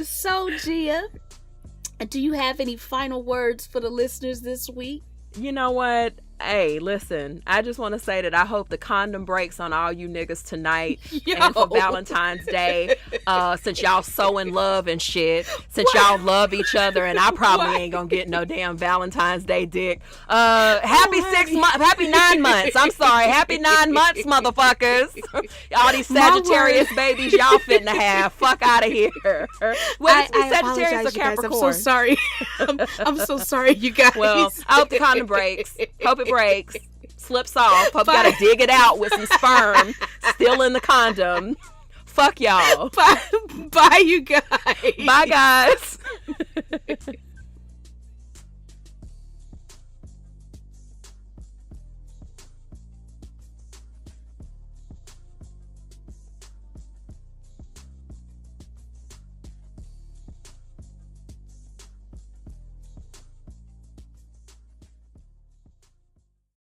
So, Gia, do you have any final words for the listeners this week? You know what? Hey, listen, I just want to say that I hope the condom breaks on all you niggas tonight and for Valentine's Day, since y'all so in love and shit, since y'all love each other, and I probably ain't gonna get no damn Valentine's Day dick. Happy 9 months. I'm sorry. Happy 9 months, motherfuckers. All these Sagittarius babies y'all fitting to have. Fuck out of here. Wait, Sagittarius or Capricorn? I'm so sorry. I'm so sorry, you guys. Well, I hope the condom breaks. Hope it breaks, slips off. Hope you gotta dig it out with some sperm still in the condom. Fuck y'all. Bye, you guys. Bye, guys.